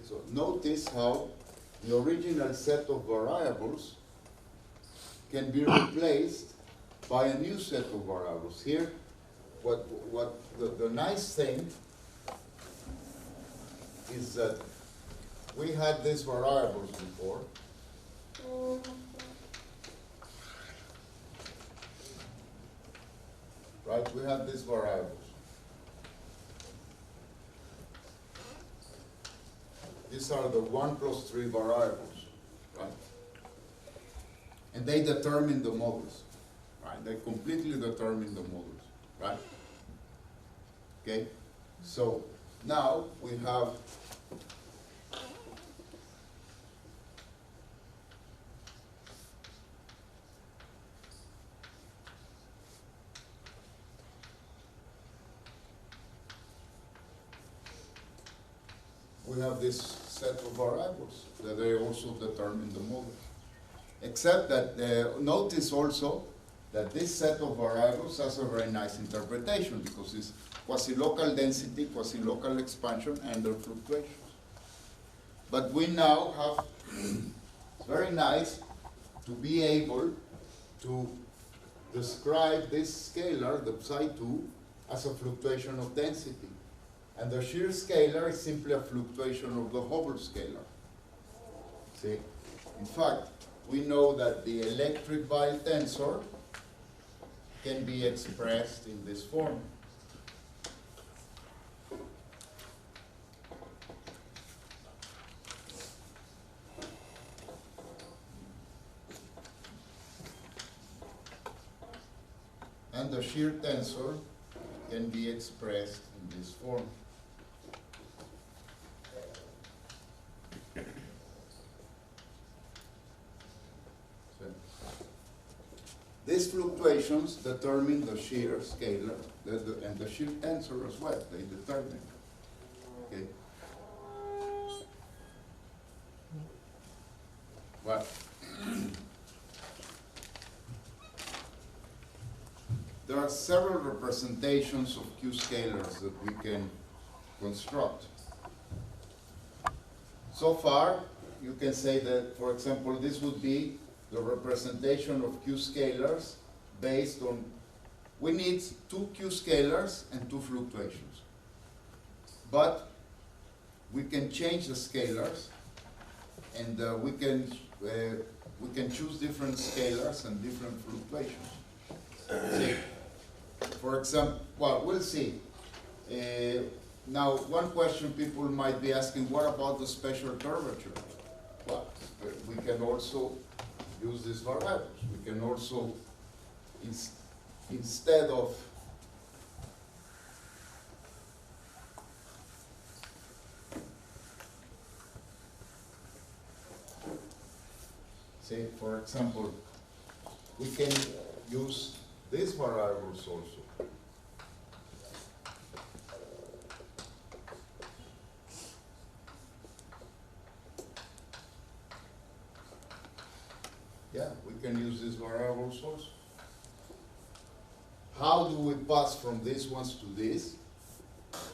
so notice how the original set of variables can be replaced by a new set of variables. Here, what the nice thing is that we had these variables before. Right, we had these variables. These are the 1 plus 3 variables, right? And they determine the models, right? They completely determine the models, right? Okay, so now we have this set of variables that they also determine the model. Except that, notice also that this set of variables has a very nice interpretation because it's quasi-local density, quasi-local expansion, and their fluctuations. But we now have, it's very nice to be able to describe this scalar, the psi2, as a fluctuation of density. And the shear scalar is simply a fluctuation of the Hubble scalar. See? In fact, we know that the electric Weyl tensor can be expressed in this form. And the shear tensor can be expressed in this form. These fluctuations determine the shear scalar and the shear tensor as well. They determine. Okay. Well, there are several representations of Q scalars that we can construct. So far, you can say that, for example, this would be the representation of Q scalars based on, we need 2 Q scalars and 2 fluctuations. But we can change the scalars and we can choose different scalars and different fluctuations. See, for example, well, we'll see. Now, one question people might be asking, what about the special curvature? Well, we can also use these variables. We can also, instead of say, for example, we can use these variables also. Yeah, we can use these variables also. How do we pass from these ones to this?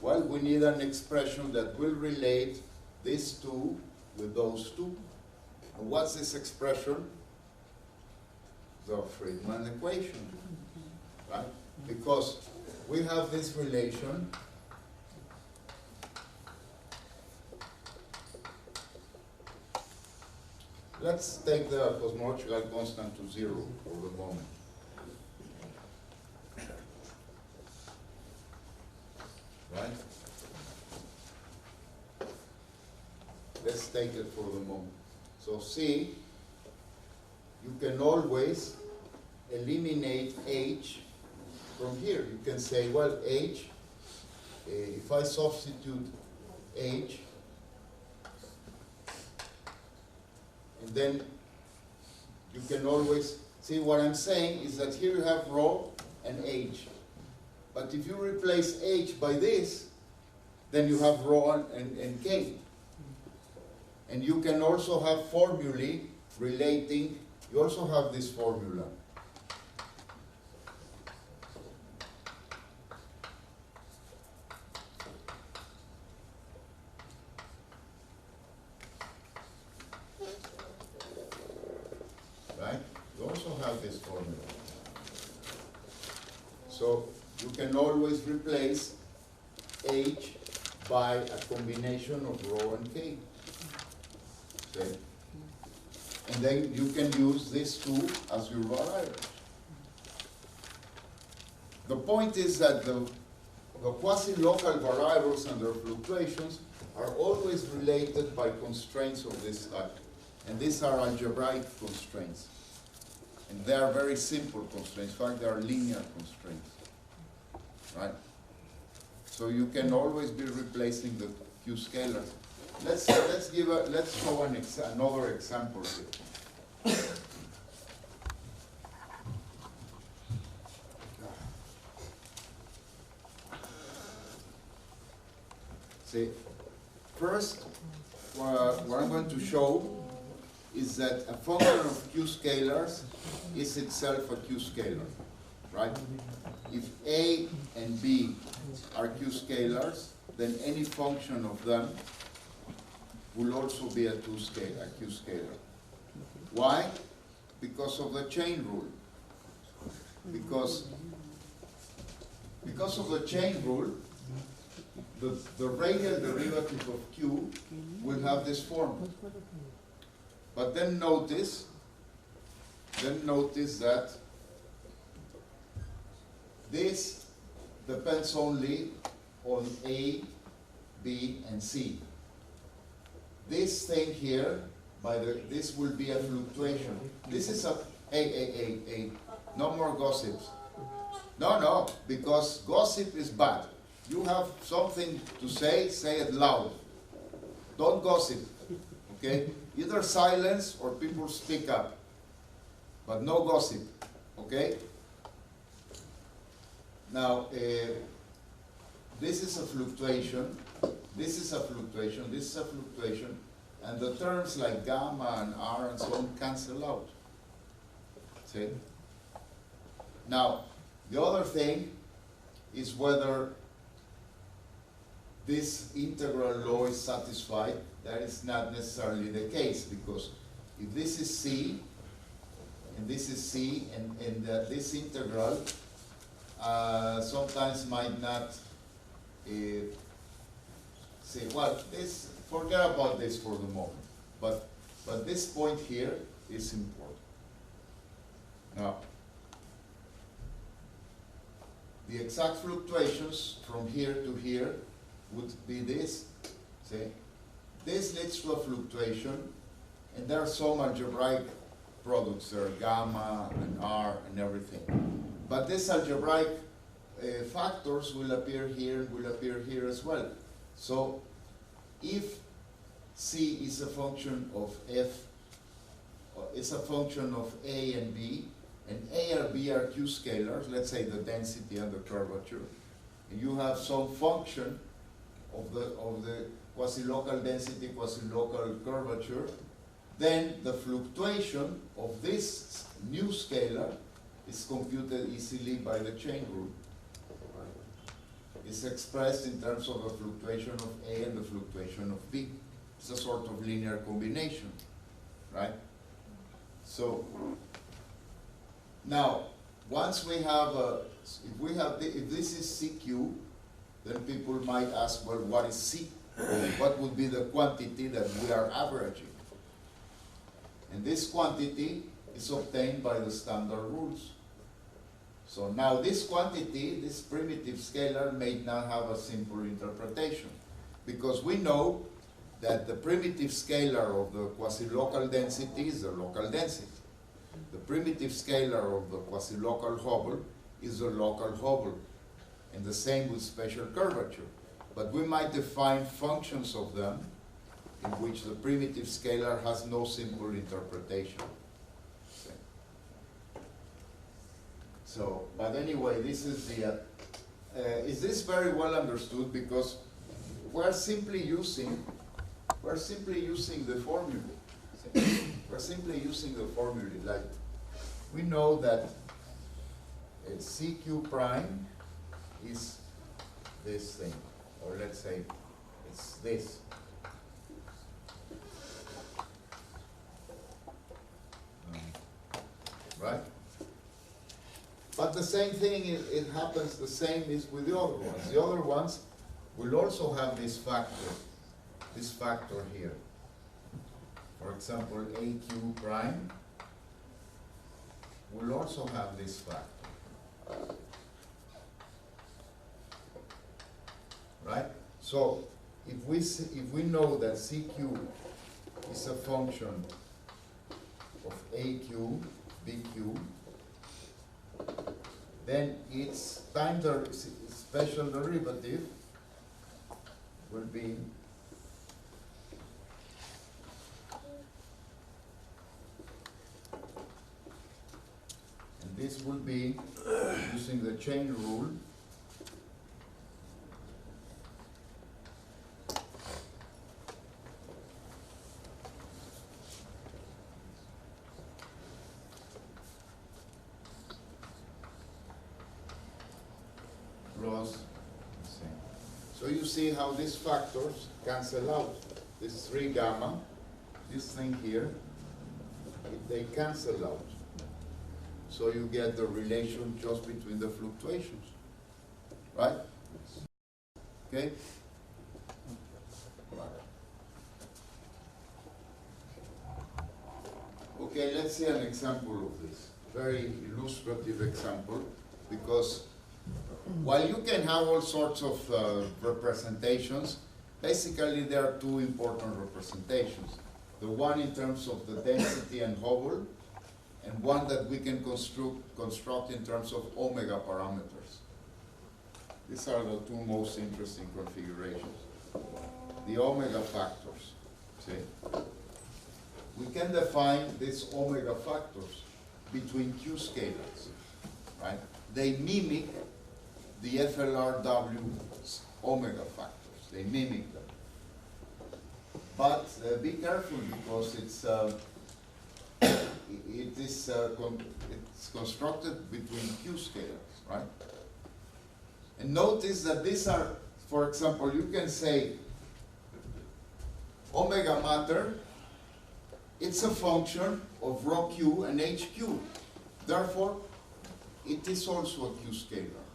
Well, we need an expression that will relate these two with those two. And what's this expression? The Friedman equation, right? Because we have this relation let's take the cosmological constant to 0 for the moment. Right? Let's take it for the moment. So see, you can always eliminate h from here. You can say, well, h, if I substitute h, and then you can always see what I'm saying is that here you have rho and h. But if you replace h by this, then you have rho and k. And you can also have formulae relating, you also have this formula. Right? You also have this formula. So you can always replace H by a combination of rho and K. Okay? And then you can use these two as your variables. The point is that the quasi-local variables and their fluctuations are always related by constraints of this type. And these are algebraic constraints. And they are very simple constraints. In fact, they are linear constraints. Right? So you can always be replacing the Q scalars. Let's show another example here. See, first, what I'm going to show is that a function of Q scalars is itself a Q scalar, right? If A and B are Q scalars, then any function of them will also be a Q scalar. Why? Because of the chain rule. Because of the chain rule, the radial derivative of Q will have this form. But then notice that this depends only on A, B, and C. This thing here, this will be a fluctuation. This is no more gossips. No, because gossip is bad. You have something to say it loud. Don't gossip, okay? Either silence or people speak up, but no gossip, okay? Now, this is a fluctuation, this is a fluctuation, this is a fluctuation, and the terms like gamma and R and so on cancel out, see? Now, the other thing is whether this integral law is satisfied. That is not necessarily the case, because if this is C, and this is C, and this integral sometimes might not say, well, forget about this for the moment. But this point here is important. Now, the exact fluctuations from here to here would be this. See? This leads to a fluctuation, and there are some algebraic products. There are gamma and R and everything. But these algebraic factors will appear here as well. So if C is a function of F, it's a function of A and B, and A and B are Q scalars, let's say the density and the curvature, and you have some function of the quasi-local density, quasi-local curvature, then the fluctuation of this new scalar is computed easily by the chain rule. It's expressed in terms of the fluctuation of A and the fluctuation of B. It's a sort of linear combination, right? So now, once we have if this is CQ, then people might ask, well, what is C? What would be the quantity that we are averaging? And this quantity is obtained by the standard rules. So now this quantity, this primitive scalar, may not have a simple interpretation, because we know that the primitive scalar of the quasi-local density is the local density. The primitive scalar of the quasi-local Hubble is the local Hubble, and the same with special curvature. But we might define functions of them in which the primitive scalar has no simple interpretation. So, but anyway, this is the, is this very well understood? Because we're simply using the formula. We're simply using the formula. Like, we know that CQ prime is this thing, or let's say it's this. Right? But the same thing, it happens the same is with the other ones. The other ones will also have this factor here. For example, AQ prime will also have this factor. Right? So if we know that CQ is a function of AQ, BQ, then its special derivative will be this will be, using the chain rule, plus, so you see how these factors cancel out. This 3 gamma, this thing here, they cancel out. So you get the relation just between the fluctuations, right? Okay? Okay, let's see an example of this. Very illustrative example, because while you can have all sorts of representations, basically there are two important representations. The one in terms of the density and Hubble, and one that we can construct in terms of omega parameters. These are the two most interesting configurations. The omega factors, see? We can define these omega factors between Q scalars, right? They mimic the FLRW omega factors. They mimic them. But be careful, because it's constructed between Q scalars, right? And notice that these are, for example, you can say omega matter, it's a function of rho Q and HQ. Therefore, it is also a Q scalar,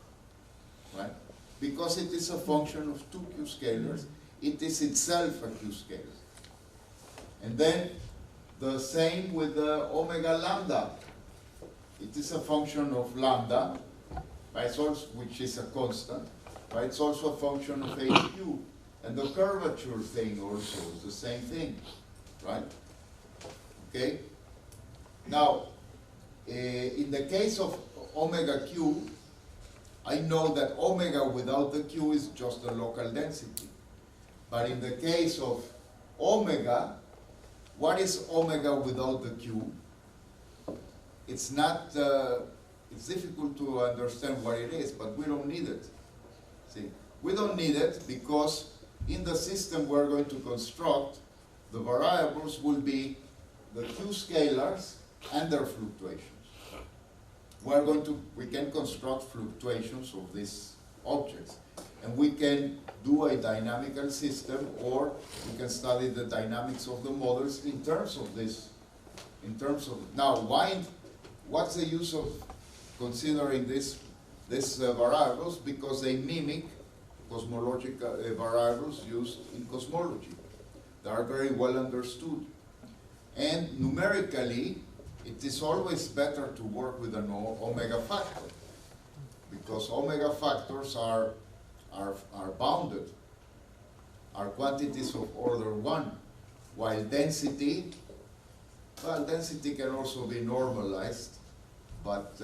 right? Because it is a function of two Q scalars, it is itself a Q scalar. And then the same with the omega lambda. It is a function of lambda, right? It's also, which is a constant, right? It's also a function of HQ. And the curvature thing also is the same thing, right? Okay? Now, in the case of omega Q, I know that omega without the Q is just a local density. But in the case of omega, what is omega without the Q? It's not, it's difficult to understand what it is, but we don't need it. See, we don't need it because in the system we're going to construct, the variables will be the Q scalars and their fluctuations. We can construct fluctuations of these objects. And we can do a dynamical system, or we can study the dynamics of the models in terms of this. Now, what's the use of considering these variables? Because they mimic cosmological variables used in cosmology. They are very well understood. And numerically, it is always better to work with an omega factor, because omega factors are bounded, are quantities of order 1, while density, well, density can also be normalized, but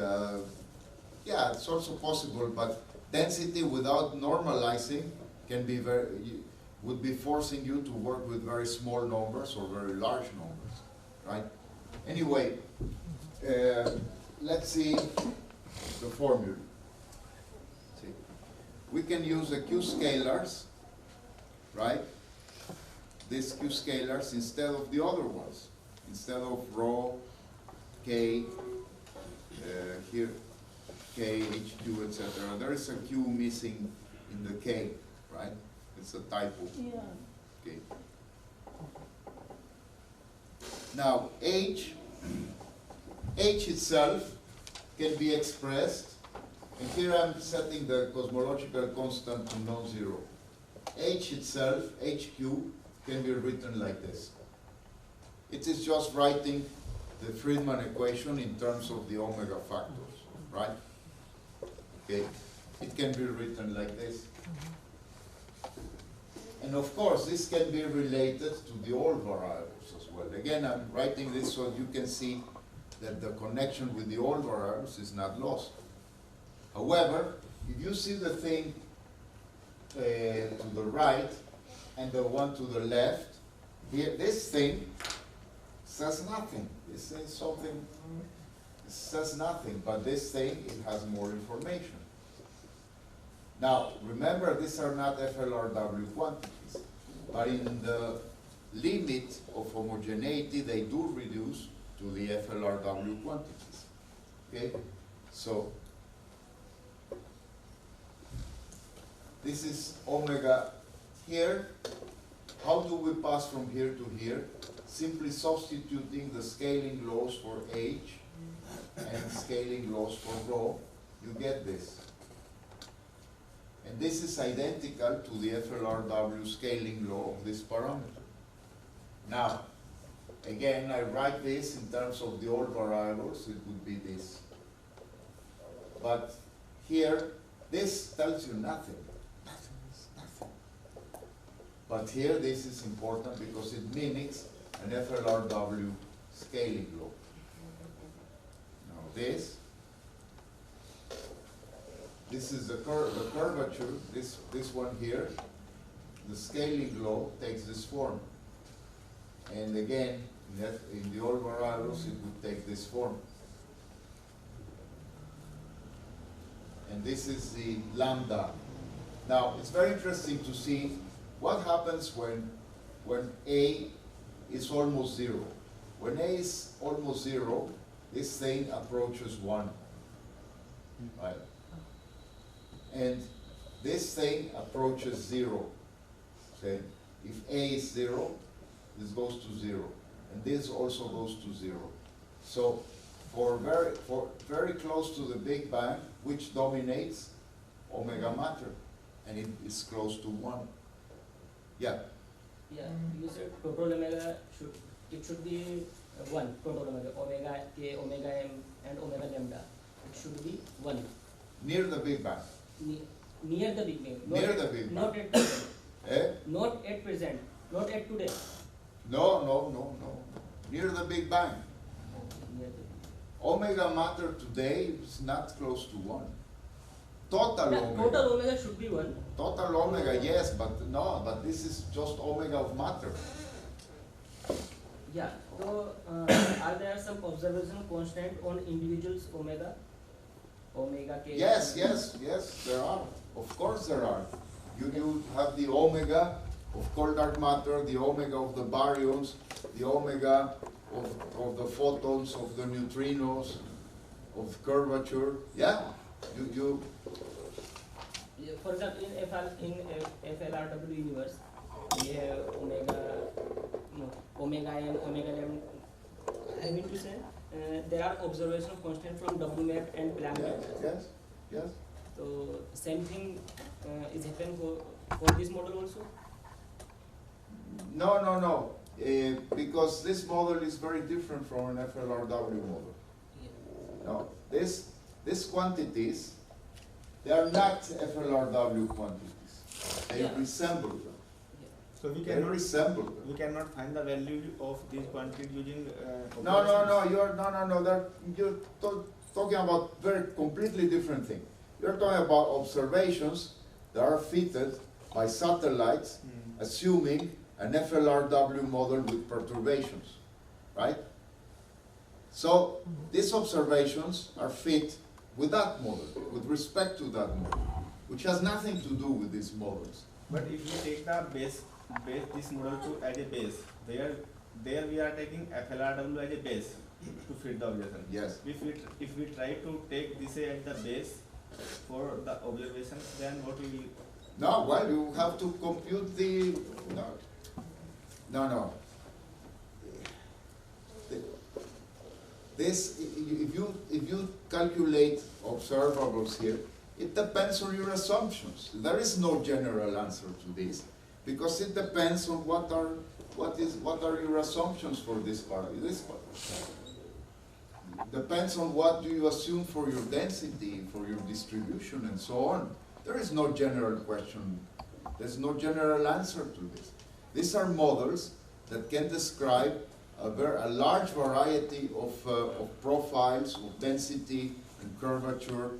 yeah, it's also possible, but density without normalizing can be would be forcing you to work with very small numbers or very large numbers, right? Anyway, let's see the formula. We can use the Q scalars, right? These Q scalars instead of the other ones. Instead of rho, K, here, K, HQ, etc. There is a Q missing in the K, right? It's a typo. Yeah. Okay. Now, H itself can be expressed, and here I'm setting the cosmological constant to non-zero. H itself, HQ, can be written like this. It is just writing the Friedman equation in terms of the omega factors, right? Okay, it can be written like this. And of course, this can be related to the all variables as well. Again, I'm writing this so you can see that the connection with the all variables is not lost. However, if you see the thing to the right and the one to the left, here, this thing says nothing. This says something, it says nothing, but this thing, it has more information. Now, remember, these are not FLRW quantities, but in the limit of homogeneity, they do reduce to the FLRW quantities. Okay? So, this is omega here. How do we pass from here to here? Simply substituting the scaling laws for H and scaling laws for rho, you get this. And this is identical to the FLRW scaling law of this parameter. Now, again, I write this in terms of the all variables, it would be this. But here, this tells you nothing. Nothing. But here, this is important because it mimics an FLRW scaling law. Now this is the curvature, this one here, the scaling law takes this form. And again, in the all variables, it would take this form. And this is the lambda. Now, it's very interesting to see what happens when A is almost zero. When A is almost zero, this thing approaches 1, right? And this thing approaches 0. Okay? If A is 0, this goes to 0. And this also goes to 0. So for very close to the Big Bang, which dominates? Omega matter. And it is close to 1. Yeah? Yeah, you said total omega should be 1, total omega k, omega m, and omega lambda. It should be 1. Near the Big Bang. Near the Big Bang. Near the Big Bang. Not at present. Eh? Not at present. Not at today. No. Near the Big Bang. Near the Big Omega matter today is not close to 1. Total Bang. omega. Total omega should be 1. Total omega, yes, but this is just omega of matter. Yeah. So are there some observational constant on individuals omega? Omega k. Yes, there are. Of course there are. You have the omega of cold dark matter, the omega of the baryons, the omega of the photons, of the neutrinos, of curvature. Yeah, you. Yeah, for example, in FLRW universe, we have omega n, omega m. I mean to say, there are observational constants from W map and Planck map. Yes. So same thing is happening for this model also. No. Because this model is very different from an FLRW model. Yeah. No, these quantities, they are not FLRW quantities. They Yeah. resemble them. So we They cannot resemble them. we cannot find the value of these quantities using No. You're talking about very completely different thing. You're talking about observations that are fitted by satellites, assuming an FLRW model with perturbations, right? So these observations are fit with that model, with respect to that model, which has nothing to do with these models. But if we take the base this model to as a base, there we are taking FLRW as a base to fit the observation. Yes. If we try to take this as the base for the observations, then what will? No, well, you have to compute the No. this, if you calculate observables here, it depends on your assumptions. There is no general answer to this, because it depends on what are your assumptions for this part. Depends on what do you assume for your density, for your distribution, and so on. There is no general question. There's no general answer to this. These are models that can describe a large variety of profiles, of density and curvature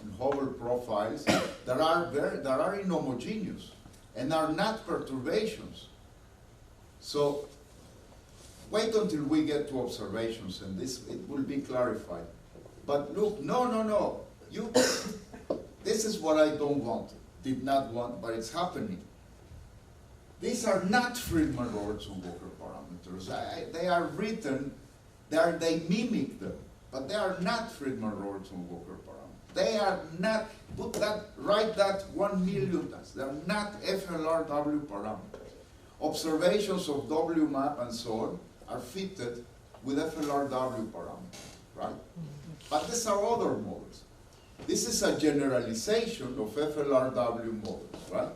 and Hubble profiles that are inhomogeneous and are not perturbations. So wait until we get to observations, and it will be clarified. But look, no. This is what I don't want, did not want, but it's happening. These are not Friedmann-Robertson-Walker parameters. They are written, they mimic them, but they are not Friedmann-Robertson-Walker parameters. They are not, write that 1,000,000 times. They are not FLRW parameters. Observations of W map and so on are fitted with FLRW parameters, right? But these are other models. This is a generalization of FLRW models, right?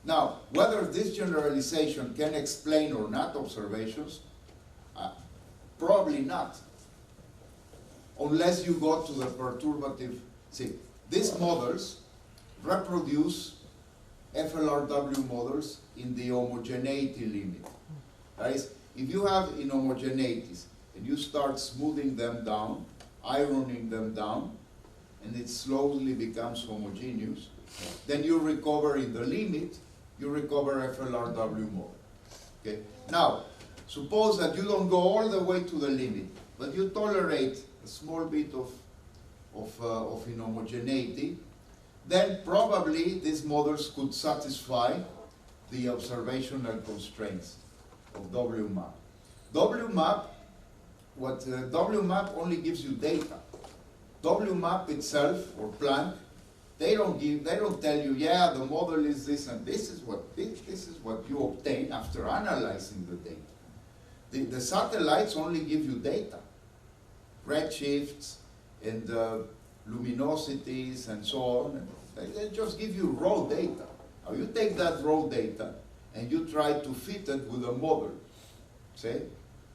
Now, whether this generalization can explain or not observations, probably not. Unless you go to the perturbative, see, these models reproduce FLRW models in the homogeneity limit. That is, if you have inhomogeneities and you start smoothing them down, ironing them down, and it slowly becomes homogeneous, then you recover in the limit, you recover FLRW model. Okay? Now, suppose that you don't go all the way to the limit, but you tolerate a small bit of inhomogeneity, then probably these models could satisfy the observational constraints of WMAP. WMAP only gives you data. WMAP itself, or Planck, they don't tell you, yeah, the model is this, and this is what you obtain after analyzing the data. The satellites only give you data, redshifts and luminosities and so on. They just give you raw data. Now you take that raw data and you try to fit it with a model. See?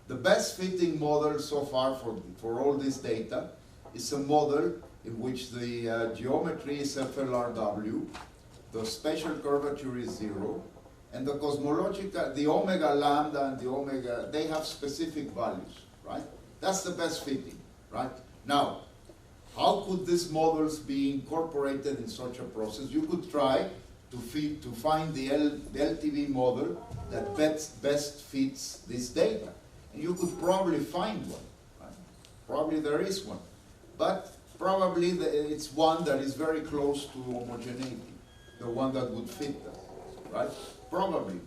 The best fitting model so far for all this data is a model in which the geometry is FLRW, the spatial curvature is 0, and the cosmological, the omega lambda and the omega, they have specific values, right? That's the best fitting, right? Now, how could these models be incorporated in such a process? You could try to find the LTV model that best fits this data. And you could probably find one, right? Probably there is one. But probably it's one that is very close to homogeneity, the one that would fit that, right? Probably,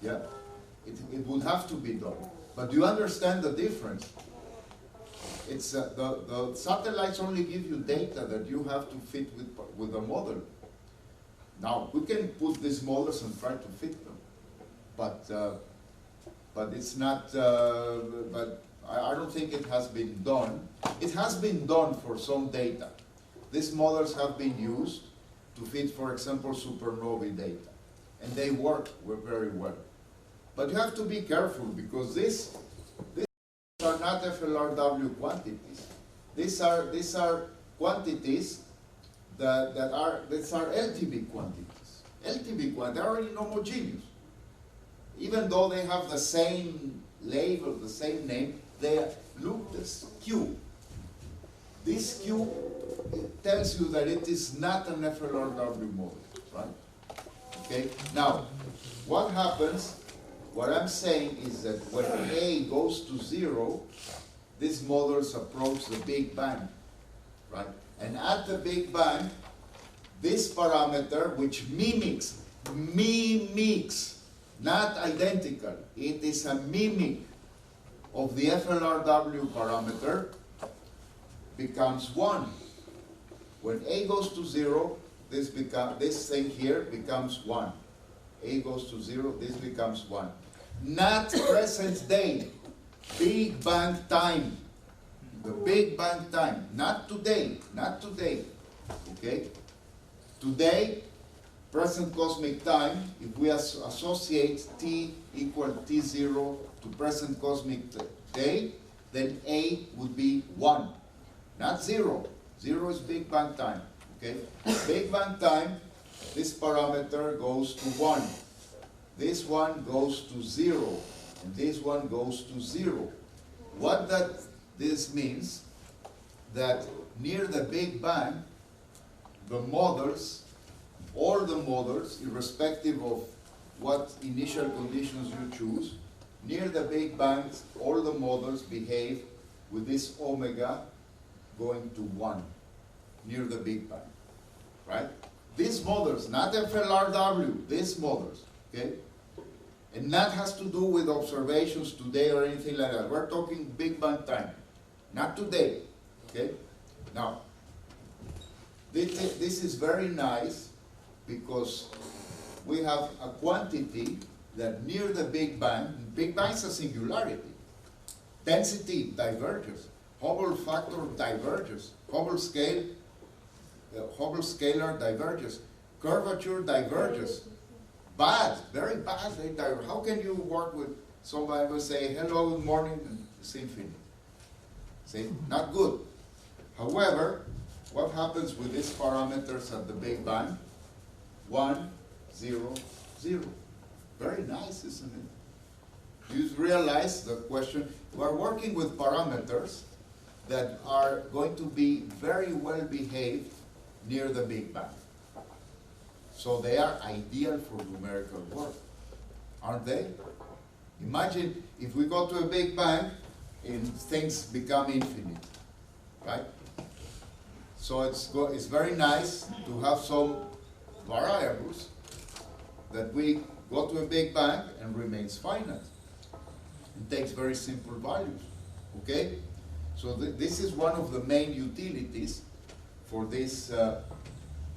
yeah. It would have to be done. But do you understand the difference? It's the satellites only give you data that you have to fit with a model. Now, we can put these models and try to fit them, but it's not, but I don't think it has been done. It has been done for some data. These models have been used to fit, for example, supernovae data, and they work very well. But you have to be careful, because these are not FLRW quantities. These are quantities that are LTV quantities. LTV quantities, they are inhomogeneous. Even though they have the same label, the same name, they look this Q. This Q tells you that it is not an FLRW model, right? Okay. Now, what happens? What I'm saying is that when A goes to 0, these models approach the Big Bang, right? And at the Big Bang, this parameter, which mimics, not identical, it is a mimic of the FLRW parameter, becomes 1. When A goes to 0, this thing here becomes 1. A goes to 0, this becomes 1. Not present day, Big Bang time. the Big Bang time, not today, not today, okay? Today, present cosmic time, if we associate t equal t0 to present cosmic day, then A would be 1, not 0. 0 is Big Bang time, okay? Big Bang time, this parameter goes to 1. This one goes to 0, and this one goes to 0. What this means, that near the Big Bang, the models, all the models, irrespective of what initial conditions you choose, near the Big Bang, all the models behave with this omega going to 1, near the Big Bang, right? These models, not FLRW, these models, okay? And that has to do with observations today or anything like that. We're talking Big Bang time, not today, okay? Now, this is very nice because we have a quantity that near the Big Bang is a singularity. Density diverges, Hubble factor diverges, Hubble scalar diverges, curvature diverges. Bad, very bad, they diverge. How can you work with somebody who say hello, good morning, and it's infinite? See, not good. However, what happens with these parameters at the Big Bang? 1, 0, 0. Very nice, isn't it? You realize the question, we're working with parameters that are going to be very well behaved near the Big Bang. So they are ideal for numerical work, aren't they? Imagine if we go to a Big Bang and things become infinite, right? So it's very nice to have some variables that we go to a Big Bang and remains finite. It takes very simple values, okay? So this is one of the main utilities for this.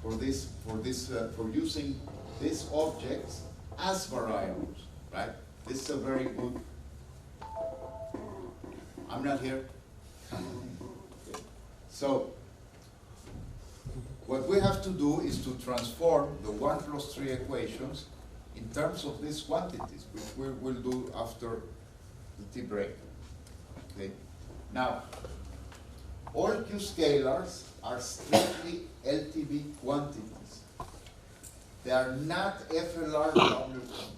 For using these objects as variables, right? This is a very good. I'm not here. Okay. So what we have to do is to transform the 1 plus 3 equations in terms of these quantities, which we will do after the tea break. Okay. Now, all Q scalars are strictly LTB quantities. They are not FLRW quantities,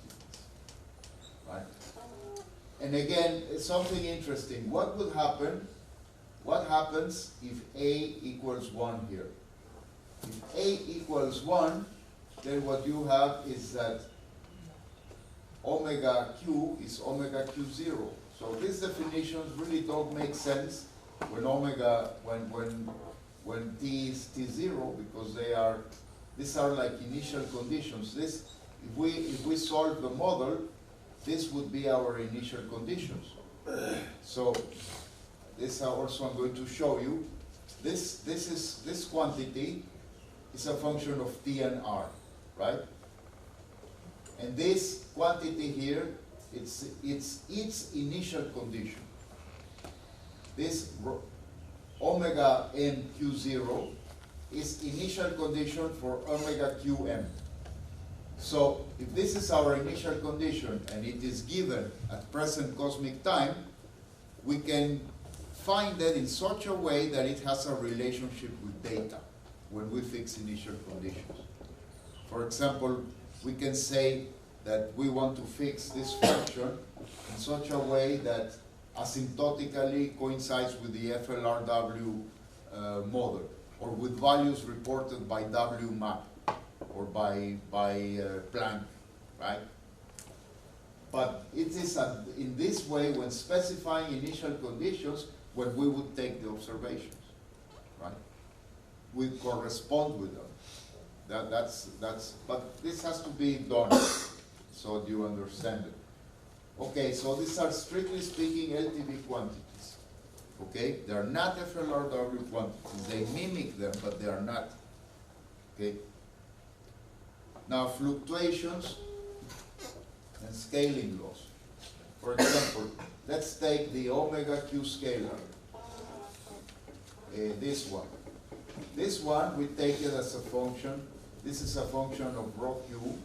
right? And again, it's something interesting. What would happen? What happens if A equals 1 here? If A equals 1, then what you have is that omega Q is omega Q0. So these definitions really don't make sense when omega, when T is T0, because these are like initial conditions. If we solve the model, this would be our initial conditions. So this also I'm going to show you. This quantity is a function of T and R, right? And this quantity here, it's its initial condition. This omega m q0 is initial condition for omega qm. So if this is our initial condition and it is given at present cosmic time, we can find that in such a way that it has a relationship with data when we fix initial conditions. For example, we can say that we want to fix this function in such a way that asymptotically coincides with the FLRW model, or with values reported by W map or by Planck, right? But it is in this way, when specifying initial conditions, when we would take the observations, right? We correspond with them. But this has to be done so you understand it. Okay, so these are strictly speaking LTB quantities. Okay, they are not FLRW quantities. They mimic them, but they are not. Okay. Now, fluctuations and scaling laws. For example, let's take the omega Q scalar. this one. This one, we take it as a function. This is a function of rho q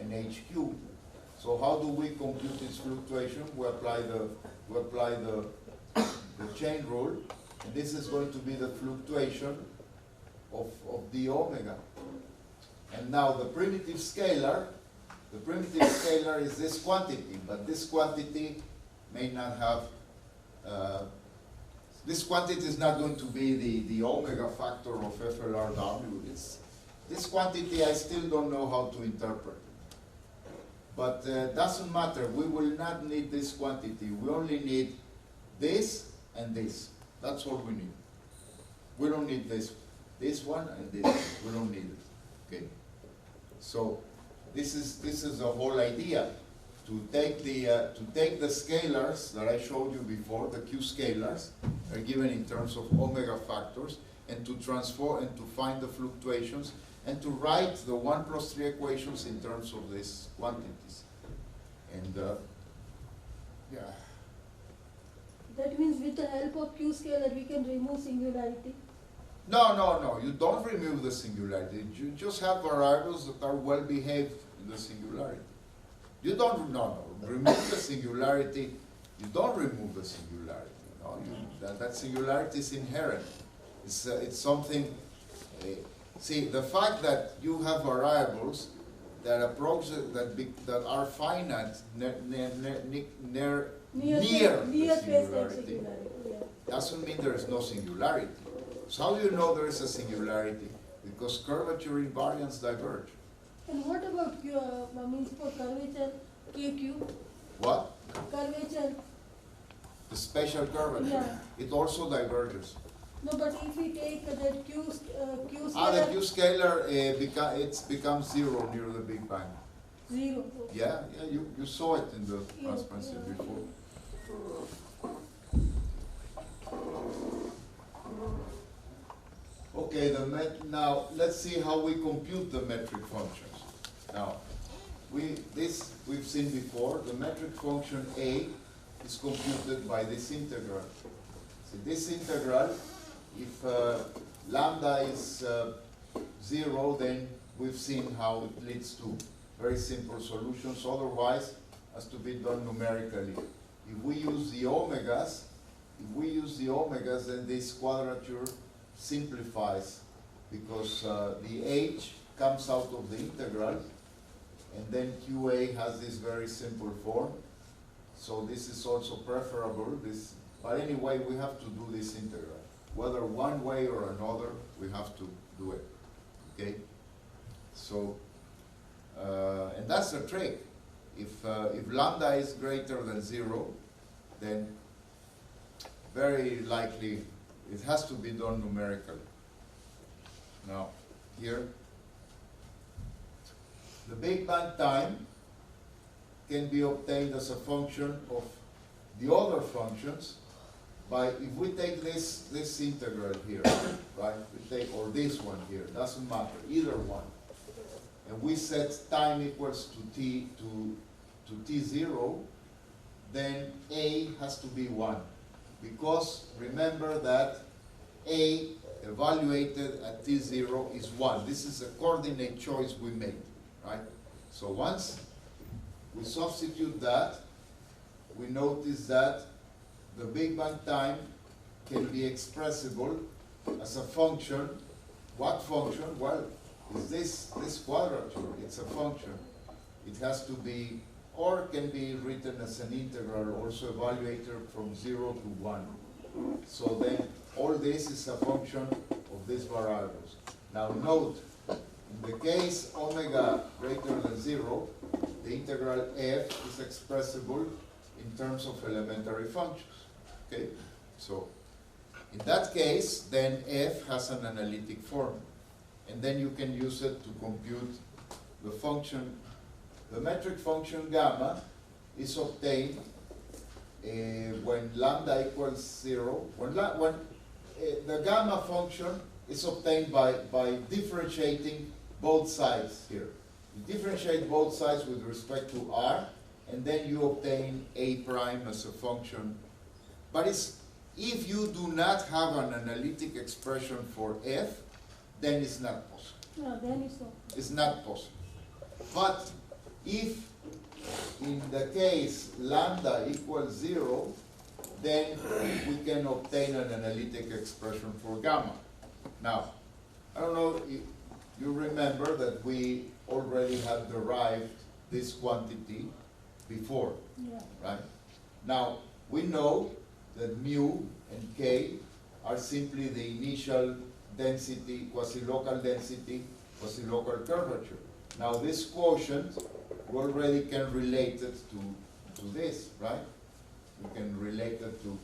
and hq. So how do we compute its fluctuation? We apply the chain rule, and this is going to be the fluctuation of d omega. And now the primitive scalar is this quantity, but this quantity may not have, this quantity is not going to be the omega factor of FLRW. This quantity I still don't know how to interpret. But doesn't matter, we will not need this quantity. We only need this and this. That's all we need. We don't need this one and this one. We don't need it. Okay. So this is the whole idea, to take the scalars that I showed you before, the Q scalars are given in terms of omega factors, and to transform and to find the fluctuations, and to write the 1 plus 3 equations in terms of these quantities. And yeah. That means with the help of Q scalar we can remove singularity. No, you don't remove the singularity. You just have variables that are well behaved in the singularity. You don't, remove the singularity. You don't remove the singularity. No, that singularity is inherent. It's something, see, the fact that you have variables that approach, that are finite near the singularity, doesn't mean there is no singularity. So how do you know there is a singularity? Because curvature invariants diverge. And what about Q, means for curvature, KQ? What? Curvature. The special curvature. Yeah. It also diverges. No, but if we take that Q scalar. The Q scalar it becomes 0 near the Big Bang. 0. Yeah, you saw it in the transparency before. Okay, now let's see how we compute the metric functions. Now, we've seen before. The metric function A is computed by this integral. So this integral, if lambda is 0, then we've seen how it leads to very simple solutions. Otherwise, it has to be done numerically. If we use the omegas, then this quadrature simplifies, because the h comes out of the integral, and then QA has this very simple form. So this is also preferable. But anyway, we have to do this integral. Whether one way or another, we have to do it. Okay? So, and that's the trick. If lambda is greater than 0, then very likely it has to be done numerically. Now, here, the Big Bang time can be obtained as a function of the other functions by, if we take this integral here, right? We take, or this one here, doesn't matter, either one. And we set time equals to t to t0, then A has to be 1. Because remember that A evaluated at t0 is 1. This is a coordinate choice we made, right? So once we substitute that, we notice that the Big Bang time can be expressible as a function. What function? Well, is this quadrature. It's a function. It has to be, or can be written as an integral, also evaluated from 0 to 1. So then all this is a function of these variables. Now note, in the case omega greater than 0, the integral f is expressible in terms of elementary functions. Okay? So in that case, then f has an analytic form. And then you can use it to compute the function. The metric function gamma is obtained when lambda equals 0. When the gamma function is obtained by differentiating both sides here. You differentiate both sides with respect to r, and then you obtain a prime as a function. But it's if you do not have an analytic expression for f, then it's not possible. No, then it's not. It's not possible. But if in the case lambda equals 0, then we can obtain an analytic expression for gamma. Now, I don't know if you remember that we already had derived this quantity before, Yeah. right? Now, we know that mu and k are simply the initial density, quasi-local density, quasi-local curvature. Now, this quotient, we already can relate it to this, right? We can relate it to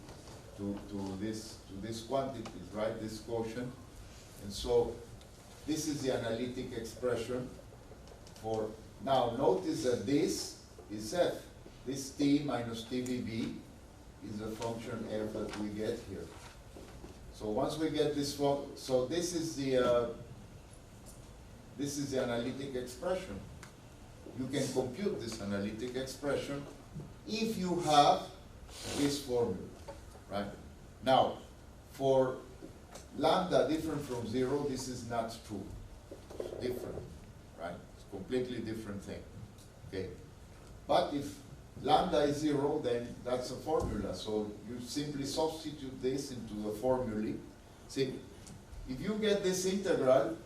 this quantities, right? This quotient. And so this is the analytic expression for, now notice that this is f. This t minus tvb is a function f that we get here. So once we get this so this is the analytic expression. You can compute this analytic expression if you have this formula, right? Now, for lambda different from 0, this is not true. Different, right? It's a completely different thing, okay? But if lambda is 0, then that's a formula. So you simply substitute this into the formulae. See, if you get this integral,